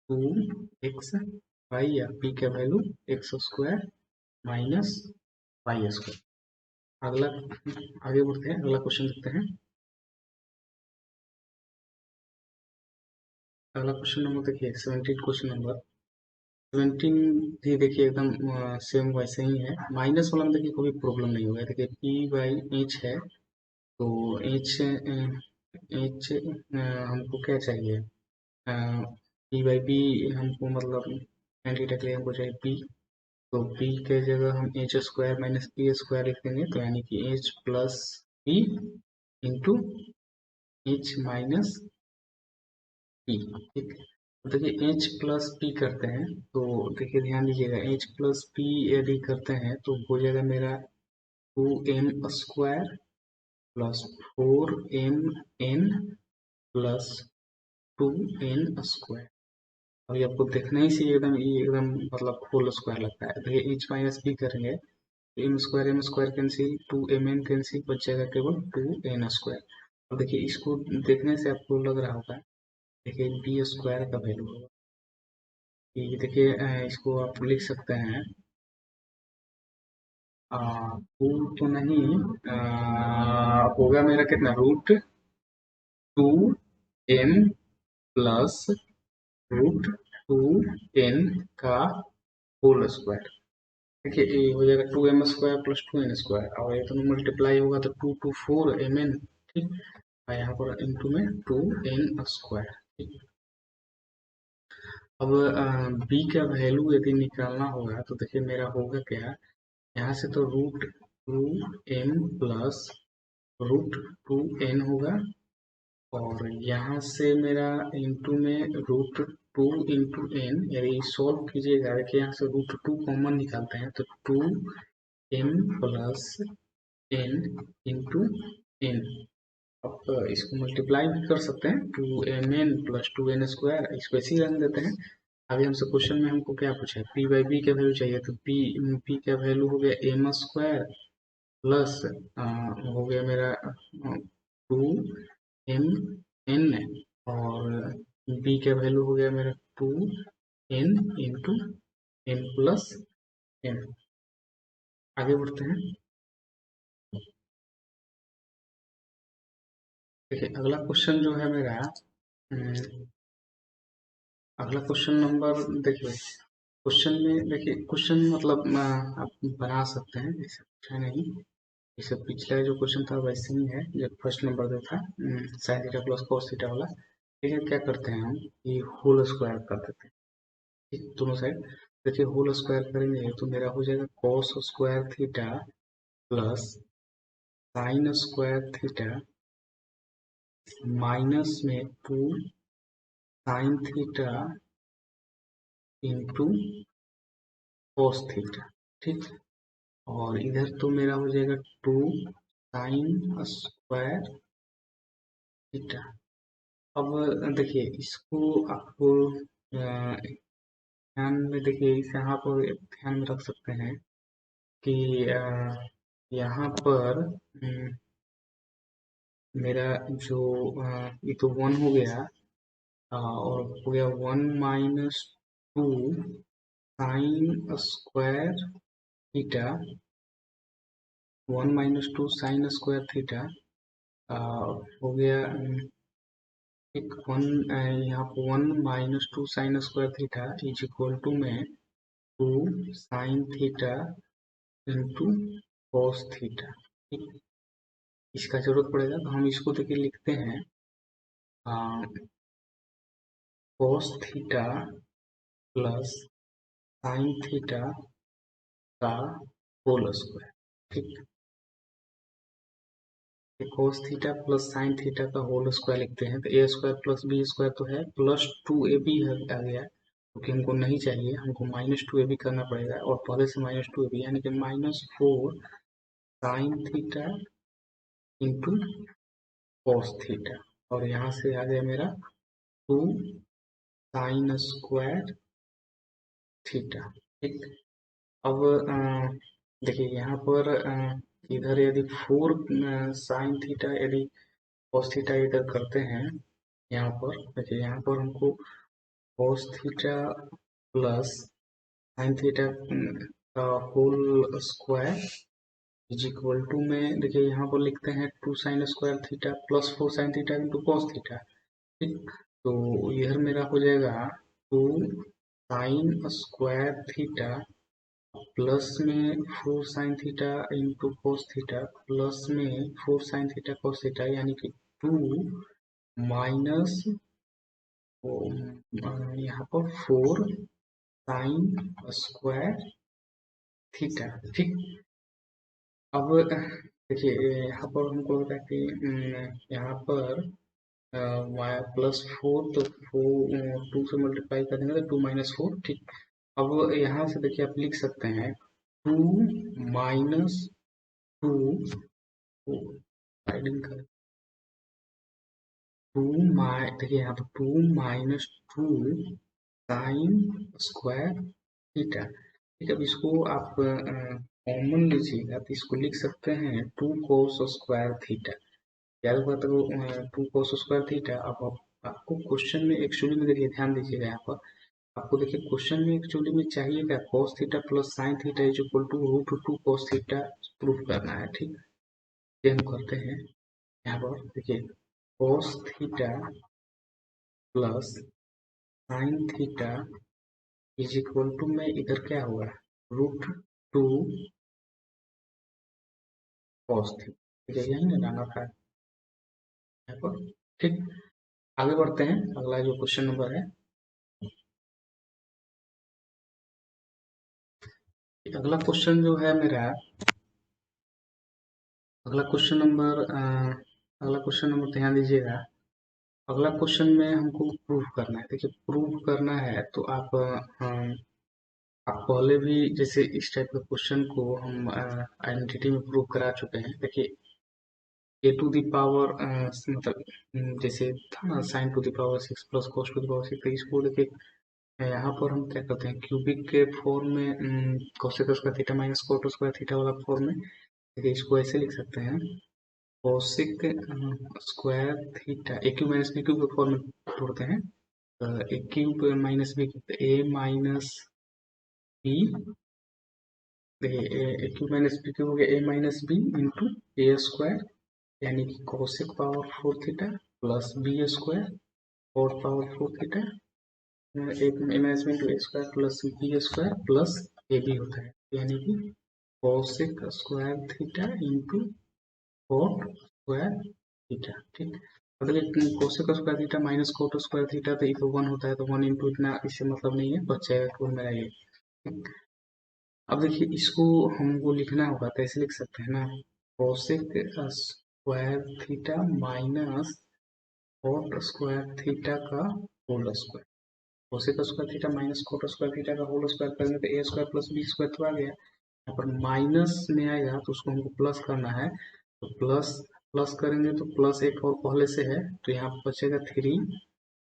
2xy या पी का value x square minus y square. अगला आगे बढ़ते हैं, अगला क्वेश्चन देखते हैं। अगला क्वेश्चन नंबर देखिए 17, क्वेश्चन नंबर 17 भी देखिए एकदम सेम वैसे ही है। माइनस वाला में देखिए कोई प्रॉब्लम नहीं होगा। देखिए पी बाई एच है तो एच एच हमको क्या चाहिए, पी बाई बी हमको मतलब एंटी के लिए हमको चाहिए पी। तो पी के जगह हम H square minus P square लिख देंगे तो यानी कि H plus P into H minus P. ठीक। तो देखिए एच प्लस पी करते हैं तो देखिए ध्यान दीजिएगा, एच प्लस पी यदि करते हैं तो हो जाएगा मेरा 2m square plus 4mn plus 2n square. अभी आपको देखना ही चाहिए एकदम, ये एकदम मतलब होल स्क्वायर लगता है। देखिए एच माइनस पी करेंगे तो M square cancel, 2mn cancel, बच जाएगा केवल 2n स्क्वायर। अब देखिए इसको देखने से आपको लग रहा होगा, देखिए बी स्क्वायर का वैल्यू होगा, ये देखिए इसको आप लिख सकते हैं टू तो नहीं, होगा मेरा कितना, root 2m plus root 2n का होल स्क्वायर। देखिए ये हो जाएगा 2m square plus 2n square और ये दोनों मल्टीप्लाई होगा तो 2 to 4mn। ठीक। और यहाँ पर इंटू में 2n स्क्वायर। ठीक। अब b का वैल्यू यदि निकालना होगा तो देखिए मेरा होगा क्या, यहाँ से तो root 2m plus root 2n होगा और यहाँ से मेरा इंटू में रूट 2 इंटू n, यानी सॉल्व कीजिएगा। देखिए यहाँ से रूट 2 कॉमन निकालते हैं तो 2m plus n into n। अब इसको मल्टीप्लाई भी कर सकते हैं, 2mn प्लस 2n स्क्वायर, इसको ऐसे ही रहने देते हैं। अभी हमसे क्वेश्चन में हमको क्या पूछा है, पी बाई बी का वैल्यू चाहिए तो पी का वैल्यू हो गया एम स्क्वायर प्लस हो गया मेरा 2mn और बी का वैल्यू हो गया मेरा 2n into n plus n। आगे बढ़ते हैं। देखिए अगला क्वेश्चन जो है मेरा, अगला क्वेश्चन नंबर देखिए, क्वेश्चन में देखिए क्वेश्चन मतलब आप बना सकते हैं, ऐसा कुछ है नहीं। जैसे पिछला जो क्वेश्चन था वैसे ही है, जो फर्स्ट नंबर जो था sign theta plus cos theta वाला। लेकिन क्या करते हैं हम, ये होल स्क्वायर कर देते हैं। ठीक, दोनों साइड देखिए होल स्क्वायर करेंगे तो मेरा हो जाएगा cos square theta plus sign square theta minus में 2 sine theta into cos theta. ठीक। और इधर तो मेरा हो जाएगा 2 साइन स्क्वायर थीटा। अब देखिए इसको आपको ध्यान में देखिए, इस यहाँ पर ध्यान में रख सकते हैं कि यहाँ पर मेरा जो ये तो 1 हो गया और हो गया 1 - 2 sine square theta, 1 - 2 sine square theta हो गया एक वन, यहाँ पर 1 - 2 sine square theta is equal to में 2 sine theta into cos theta. ठीक। इसका जरूरत पड़ेगा तो हम इसको देखिए लिखते हैं cos theta plus sine theta का होल स्क्वायर। ठीक। Cos theta plus sine theta का होल स्क्वायर लिखते हैं तो A square plus B square तो है, प्लस 2ab आ गया क्योंकि हमको नहीं चाहिए, हमको -2ab करना पड़ेगा और पहले से -2ab यानी कि -4 sign theta into cos theta, और यहाँ से आ गया मेरा 2 sin² थीटा। ठीक। अब देखिए यहाँ पर इधर यदि 4 sin थीटा यदि कॉस थीटा इधर करते हैं, यहाँ पर देखिए यहाँ पर हमको cos theta plus sine theta का whole square is equal to में, देखिए यहाँ पर लिखते हैं 2 sin² theta plus 4 sin theta into cos theta. ठीक। तो यह मेरा हो जाएगा 2 sin² थीटा प्लस में 4 sin theta into cos theta plus में 4 sin थीटा कॉस थीटा, यानी कि 2 माइनस यहाँ पर 4 sin² थीटा। ठीक। अब देखिए यहाँ पर हमको होता है कि यहाँ पर +4, तो 2 से मल्टीप्लाई करेंगे तो 2 - 4। ठीक। अब यहाँ से देखिए आप लिख सकते हैं 2 - 2, साइडिंग कर 2 देखिए यहाँ पर 2 - 2 sin² थीटा। ठीक है, अब इसको आप कॉमन लीजिएगा तो इसको लिख सकते हैं 2 cos² थीटा। याद हुआ तो 2 cos² थीटा। अब आपको क्वेश्चन में एक्चुअली में देखिए ध्यान दीजिएगा यहाँ पर, आपको देखिए क्वेश्चन में एक्चुअली में चाहिए क्या, cos theta plus sine theta is equal to √2 cos theta proof करना है। ठीक। ये हम करते हैं यहाँ पर, देखिए cos theta plus sine theta is equal to में इधर क्या हुआ, √2 cos थीटा। ठीक है, यही ना लाना था यहाँ पर। ठीक। आगे बढ़ते हैं, अगला जो क्वेश्चन नंबर है, अगला क्वेश्चन जो है मेरा, अगला क्वेश्चन नंबर अगला क्वेश्चन नंबर ध्यान दीजिएगा। अगला क्वेश्चन में हमको प्रूफ करना है। देखिए प्रूफ करना है तो आप पहले भी जैसे इस टाइप के क्वेश्चन को हम आइडेंटिटी में प्रूव करा चुके हैं। देखिए a⁴ मतलब जैसे था ना sin⁴ प्लस cos⁴ तो इसको देखिए यहाँ पर हम क्या करते हैं, क्यूबिक के फॉर्म में cos² theta minus cot² theta वाला फॉर्म में, देखिए इसको ऐसे लिख सकते हैं cosic स्क्वायर थीटा ए क्यूब माइनस बी क्यूब के फॉर्म में तोड़ते हैं, ए क्यूब माइनस बी ए माइनस बी, देखिए ए क्यूब माइनस बी क्यूब हो गया ए माइनस बी इंटू a², यानी कि cosic power 4 theta plus b² और पावर 4 थीटा, एक minus b into a² plus b² plus a b होता है, यानी कि cosic square theta into cot² theta. ठीक। मतलब cosic square theta minus cot² theta, तो ये तो 1 होता है, तो 1 इंटू इतना इससे मतलब नहीं है, बच्चे को मेरा ये। ठीक। अब देखिए इसको हमको लिखना होगा तो ऐसे लिख सकते हैं ना, cosic square theta minus cot² theta का whole square. cosic square theta minus cot² theta का होल स्क्वायर करेंगे तो a² प्लस b² तो आ गया। यहाँ पर माइनस में आएगा तो उसको हमको प्लस करना है, तो प्लस प्लस करेंगे तो प्लस एक और पहले से है, तो यहाँ पर बचेगा 3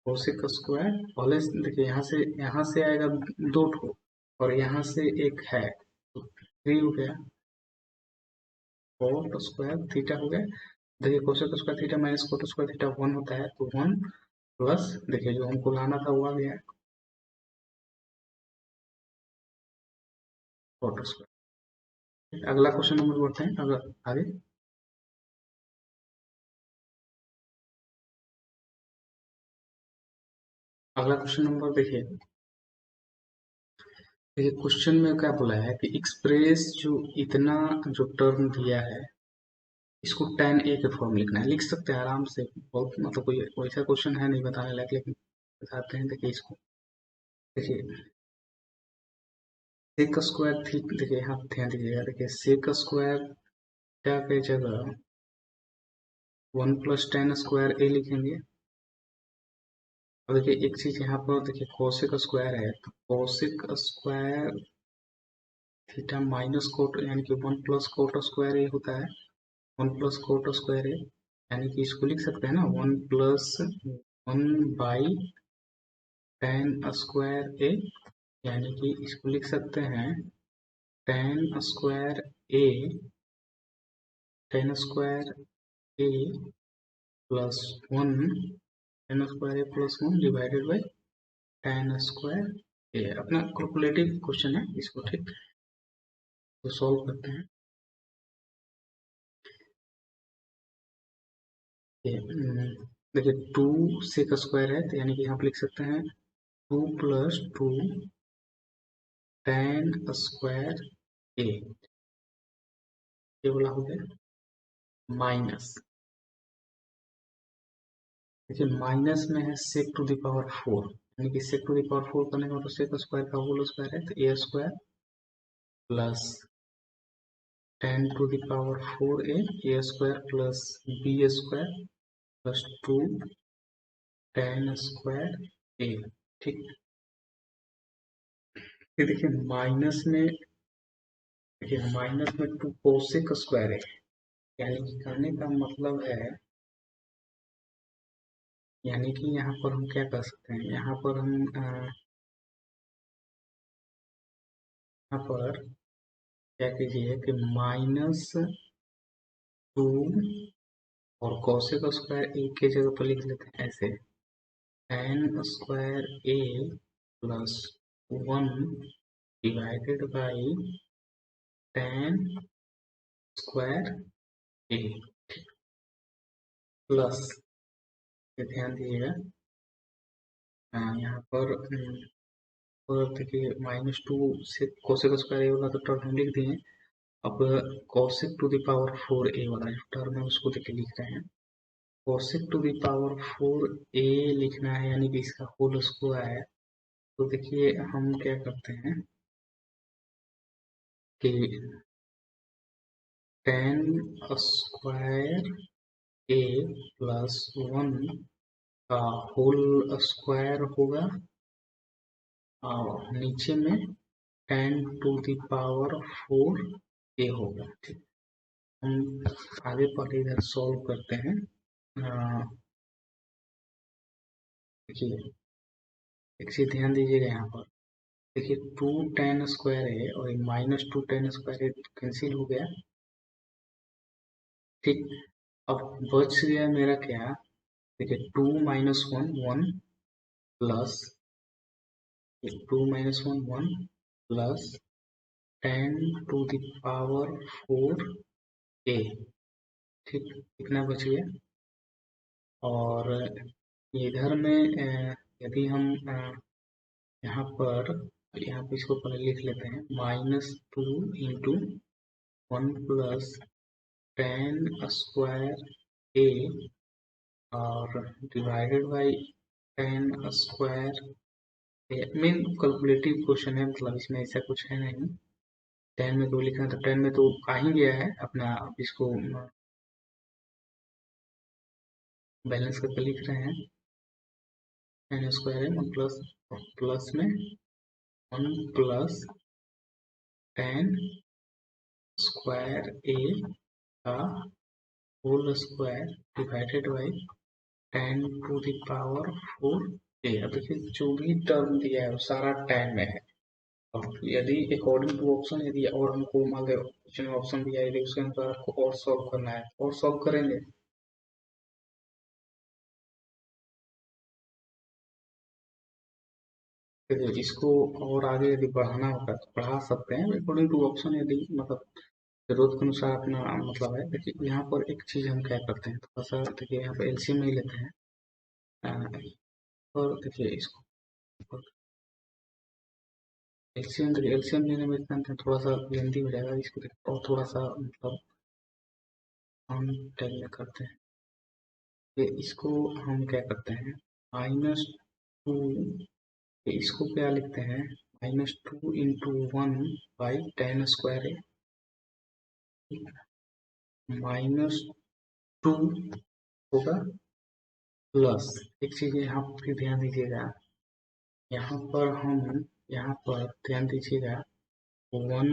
cosic स्क्वायर, पहले देखिए यहाँ से आएगा 2 ठो और यहाँ से एक है, तो 3 हो गया, cot² थीटा हो गया। देखिए cosic square theta minus cot² theta 1 होता है, तो 1 प्लस देखिए जो हमको लाना था वो आ गया cot²। अगला क्वेश्चन नंबर बढ़ते हैं अगर आगे। अगला क्वेश्चन नंबर देखिए, देखिए क्वेश्चन में क्या बोला है कि एक्सप्रेस जो इतना जो टर्म दिया है इसको tan a के फॉर्म लिखना है। लिख सकते हैं आराम से, बहुत मतलब कोई वैसा क्वेश्चन है नहीं बताने लायक, लेकिन बताते हैं। देखिए इसको, देखिए सेक स्क्वायर थी, देखिए यहाँ पे ध्यान दीजिएगा, देखिए सेक स्क्वायर क्या के जगह 1 + tan² a लिखेंगे। और देखिए एक चीज यहाँ पर देखिए cosic स्क्वायर है, तो cosic square theta minus coat यानी कि 1 प्लस कोट स्क्वायर ए होता है, 1 प्लस कोट स्क्वायर ए, यानी कि इसको लिख सकते हैं ना 1 plus 1 by ten square A, यानी कि इसको लिख सकते हैं ten square A, ten square A plus 1, ten square A plus 1 divided by ten square A. अपना कैलकुलेटिव क्वेश्चन है इसको, ठीक, तो सॉल्व करते हैं। देखिए 2 से का स्क्वायर है, तो यानी कि यहाँ पे लिख सकते हैं 2 प्लस 2 टेन स्क्वायर ए, ये वाला हो गया माइनस, देखिए माइनस में है सेक टू द पावर 4, यानी कि सेक टू द पावर 4 करने का मतलब सेक स्क्वायर का होल स्क्वायर है, तो A square plus ten to the power 4 A square plus B square plus 2 ten square A, ठीक। ये देखिए माइनस में, देखिए माइनस में 2 कोसेक स्क्वायर है, यानी कि कहने का मतलब है, यानी कि यहाँ पर हम क्या कर सकते हैं, यहाँ पर हम यहाँ पर क्या कीजिए कि माइनस 2 और कोसेक स्क्वायर ए के जगह पर लिख लेते हैं ऐसे, ten square A plus 1 divided by ten square A plus, ध्यान दीजिएगा यहाँ पर और देखिए माइनस 2 से कोसेक स्क्वायर ए वाला तो टर्म हम लिख दिए, अब कोसेक टू द पावर 4 ए वाला जो टर्म है उसको देखिए लिख रहे हैं, कोसेक टू द पावर 4 ए लिखना है, यानी कि इसका होल स्क्वायर है। तो देखिए हम क्या करते हैं कि टेन स्क्वायर ए प्लस 1 का होल स्क्वायर होगा और नीचे में टेन टू द पावर 4 ए होगा, ठीक। हम आगे पढ़े इधर सॉल्व करते हैं। देखिए एक चीज ध्यान दीजिएगा यहाँ पर, देखिए 2 टेन स्क्वायर है और माइनस 2 टेन स्क्वायर है, कैंसिल हो गया, ठीक। अब बच गया मेरा क्या, देखिए 2 minus 1 1 plus 2 minus 1 1 plus ten to the power 4 a, ठीक, इतना बच गया। और इधर में यदि हम यहाँ पर इसको पहले लिख लेते हैं minus 2 into 1 plus ten square A और divided by ten square A. Main calculative question है, मतलब इसमें ऐसा कुछ है नहीं, टेन में तो लिखना था, टेन में तो आ ही गया है अपना, अब इसको बैलेंस करके लिख रहे हैं, टेन स्क्वायर है 1 प्लस, प्लस में 1 प्लस टेन स्क्वायर ए का whole square divided by ten to the power 4 a. अब देखिए जो भी टर्म दिया है वो सारा टेन में है, और यदि अकॉर्डिंग टू ऑप्शन, यदि और हमको मान लो क्वेश्चन में ऑप्शन दिया है, यदि उसके अनुसार आपको और सॉल्व करना है और सॉल्व करेंगे। देखिए इसको और आगे यदि बढ़ाना होगा तो बढ़ा सकते हैं अकॉर्डिंग टू ऑप्शन, यदि मतलब जरूरत के अनुसार अपना मतलब है। देखिए यहाँ पर एक चीज हम क्या करते हैं, थोड़ा सा देखिए यहाँ पे एलसीएम नहीं लेते हैं, और देखिए इसको एलसीएम, देखिए एलसीएम लेने में इतना थोड़ा सा लेंदी हो जाएगा, इसको और थोड़ा सा मतलब हम टेल में करते हैं, कि इसको हम क्या करते हैं माइनस 2, इसको क्या लिखते हैं minus 2 into 1 by ten square है, माइनस 2 होगा प्लस, एक चीज यहाँ पर ध्यान दीजिएगा, यहाँ पर हम यहाँ पर ध्यान दीजिएगा 1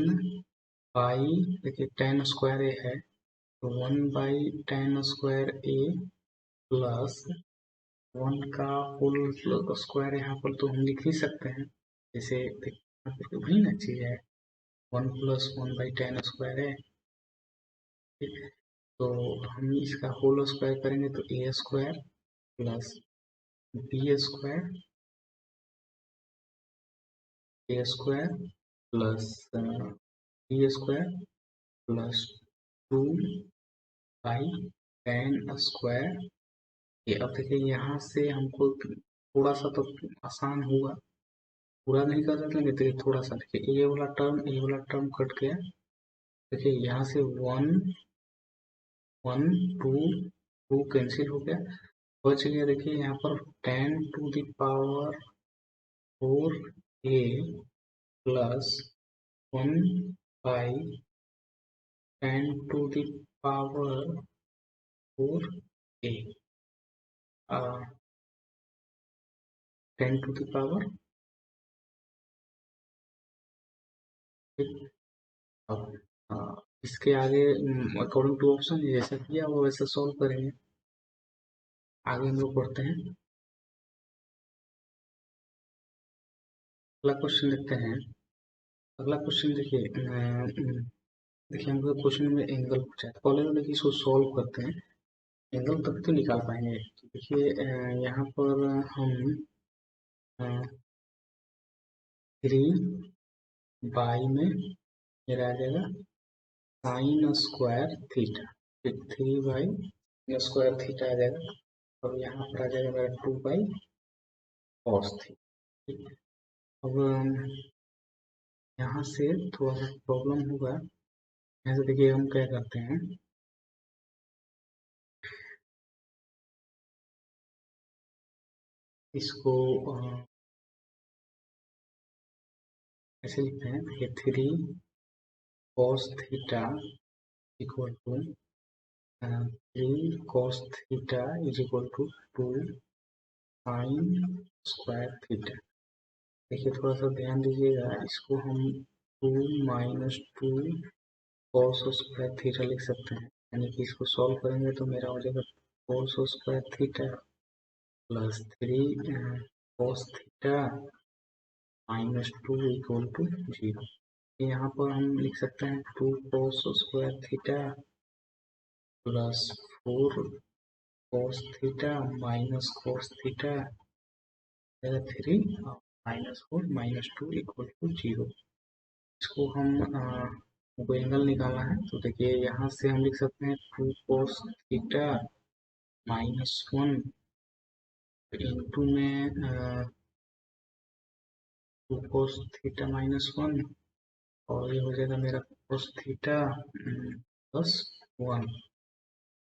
बाई, देखिए tan स्क्वायर ए है, तो 1/tan स्क्वायर ए प्लस 1 का होल स्क्वायर यहाँ पर तो हम लिख ही सकते हैं, जैसे वही ना चीज है, 1+1/tan स्क्वायर है। ठीक है, तो हम इसका होल स्क्वायर करेंगे तो A square plus B square plus B square plus 2/tan square. ये अब देखिए यहाँ से हमको थोड़ा सा तो आसान हुआ, पूरा नहीं कर सकते, देखिए थोड़ा सा, देखिए ये वाला टर्म कट गया, देखिए यहाँ से 1 1 2 2 कैंसिल हो गया, बच गया देखिए यहाँ पर 10⁴ a प्लस 1/10⁴ a, 10⁴। अब इसके आगे अकॉर्डिंग टू ऑप्शन जैसा किया वो वैसे सॉल्व करेंगे। आगे हम लोग पढ़ते हैं, अगला क्वेश्चन देखते हैं। अगला क्वेश्चन देखिए, देखिए हमको क्वेश्चन में एंगल पूछा है, तो पहले तो देखिए इसको सॉल्व करते हैं, एंगल तभी तो निकाल पाएंगे। तो देखिए यहाँ पर हम 3 बाई में मेरा आ जाएगा साइन स्क्वायर थीटा, ठीक 3/स्क्वायर थीटा आ जाएगा, और यहाँ पर आ जाएगा मेरा 2 बाई कॉस थीटा। ठीक, अब यहाँ से थोड़ा सा प्रॉब्लम होगा, यहाँ से देखिए हम क्या करते हैं, इसको ऐसे लिखते हैं, देखिए 3 cos theta equal to 3 cos theta is equal to 2 sin square theta. देखिए थोड़ा सा ध्यान दीजिएगा, इसको हम 2 - 2 cos स्क्वायर थीटा लिख सकते हैं, यानी कि इसको सॉल्व करेंगे तो मेरा हो जाएगा cos square theta plus 3 cos theta -2 equal to 0। यहाँ पर हम लिख सकते हैं 2 cos square theta plus 4 cos theta minus cos theta 3 -4 -2 equal to 0। इसको हम को एंगल निकालना है, तो देखिए यहाँ से हम लिख सकते हैं 2 cos थीटा -1 इंटू में 2 cos थीटा -1, और ये हो जाएगा मेरा cos theta +1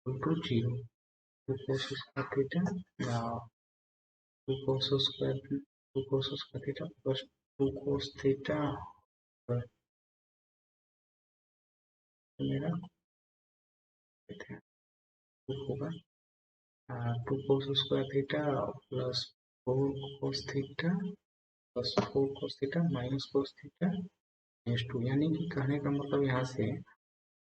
equal to 0। 2 cos square theta 2 cos square theta plus 2 cos theta, मेरा होगा 2 cos square theta plus 4 cos theta plus 4 cos theta minus cos theta -2, यानी कि कहने का मतलब यहाँ से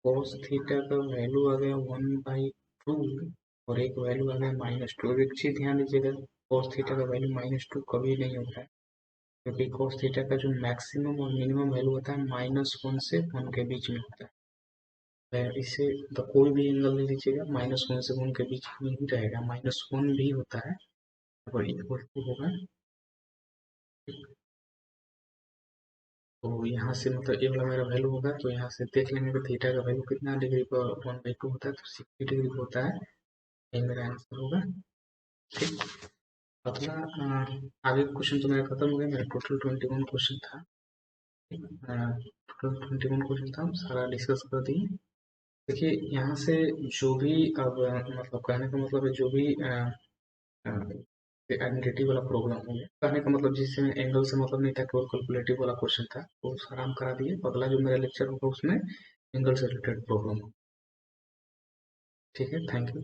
cos थीटा का वैल्यू आ गया 1/2 और एक वैल्यू आ गया -2। अब एक चीज ध्यान दीजिएगा, cos थीटा का वैल्यू -2 कभी नहीं होता है, क्योंकि cos थीटा का जो मैक्सिमम और मिनिमम वैल्यू होता है -1 से 1 के बीच में होता है। इसे तो कोई भी एंगल ले लीजिएगा -1 से 1 के बीच में ही रहेगा, -1 भी होता है और इक्वल टू होगा। तो यहाँ से मतलब ये वाला मेरा वैल्यू होगा, तो यहाँ से देख लेंगे कि थीटा का वैल्यू कितना डिग्री पर 1/2 होता है, तो 60 डिग्री होता है, ये मेरा आंसर होगा। ठीक, अगला आगे क्वेश्चन तो मेरा खत्म हो गया, मेरा टोटल 21 क्वेश्चन था। टोटल 21 क्वेश्चन था, हम सारा डिस्कस कर दिए। देखिए यहाँ से जो भी अब मतलब कहने का मतलब है, जो भी आइडेंटिटी वाला प्रॉब्लम हो गया, कहने का मतलब जिसमें एंगल से मतलब नहीं था, केवल कैलकुलेटिव वाला क्वेश्चन था, वो सारा हम करा दिए। अगला जो मेरा लेक्चर होगा उसमें एंगल से रिलेटेड प्रॉब्लम हो। ठीक है, थैंक यू।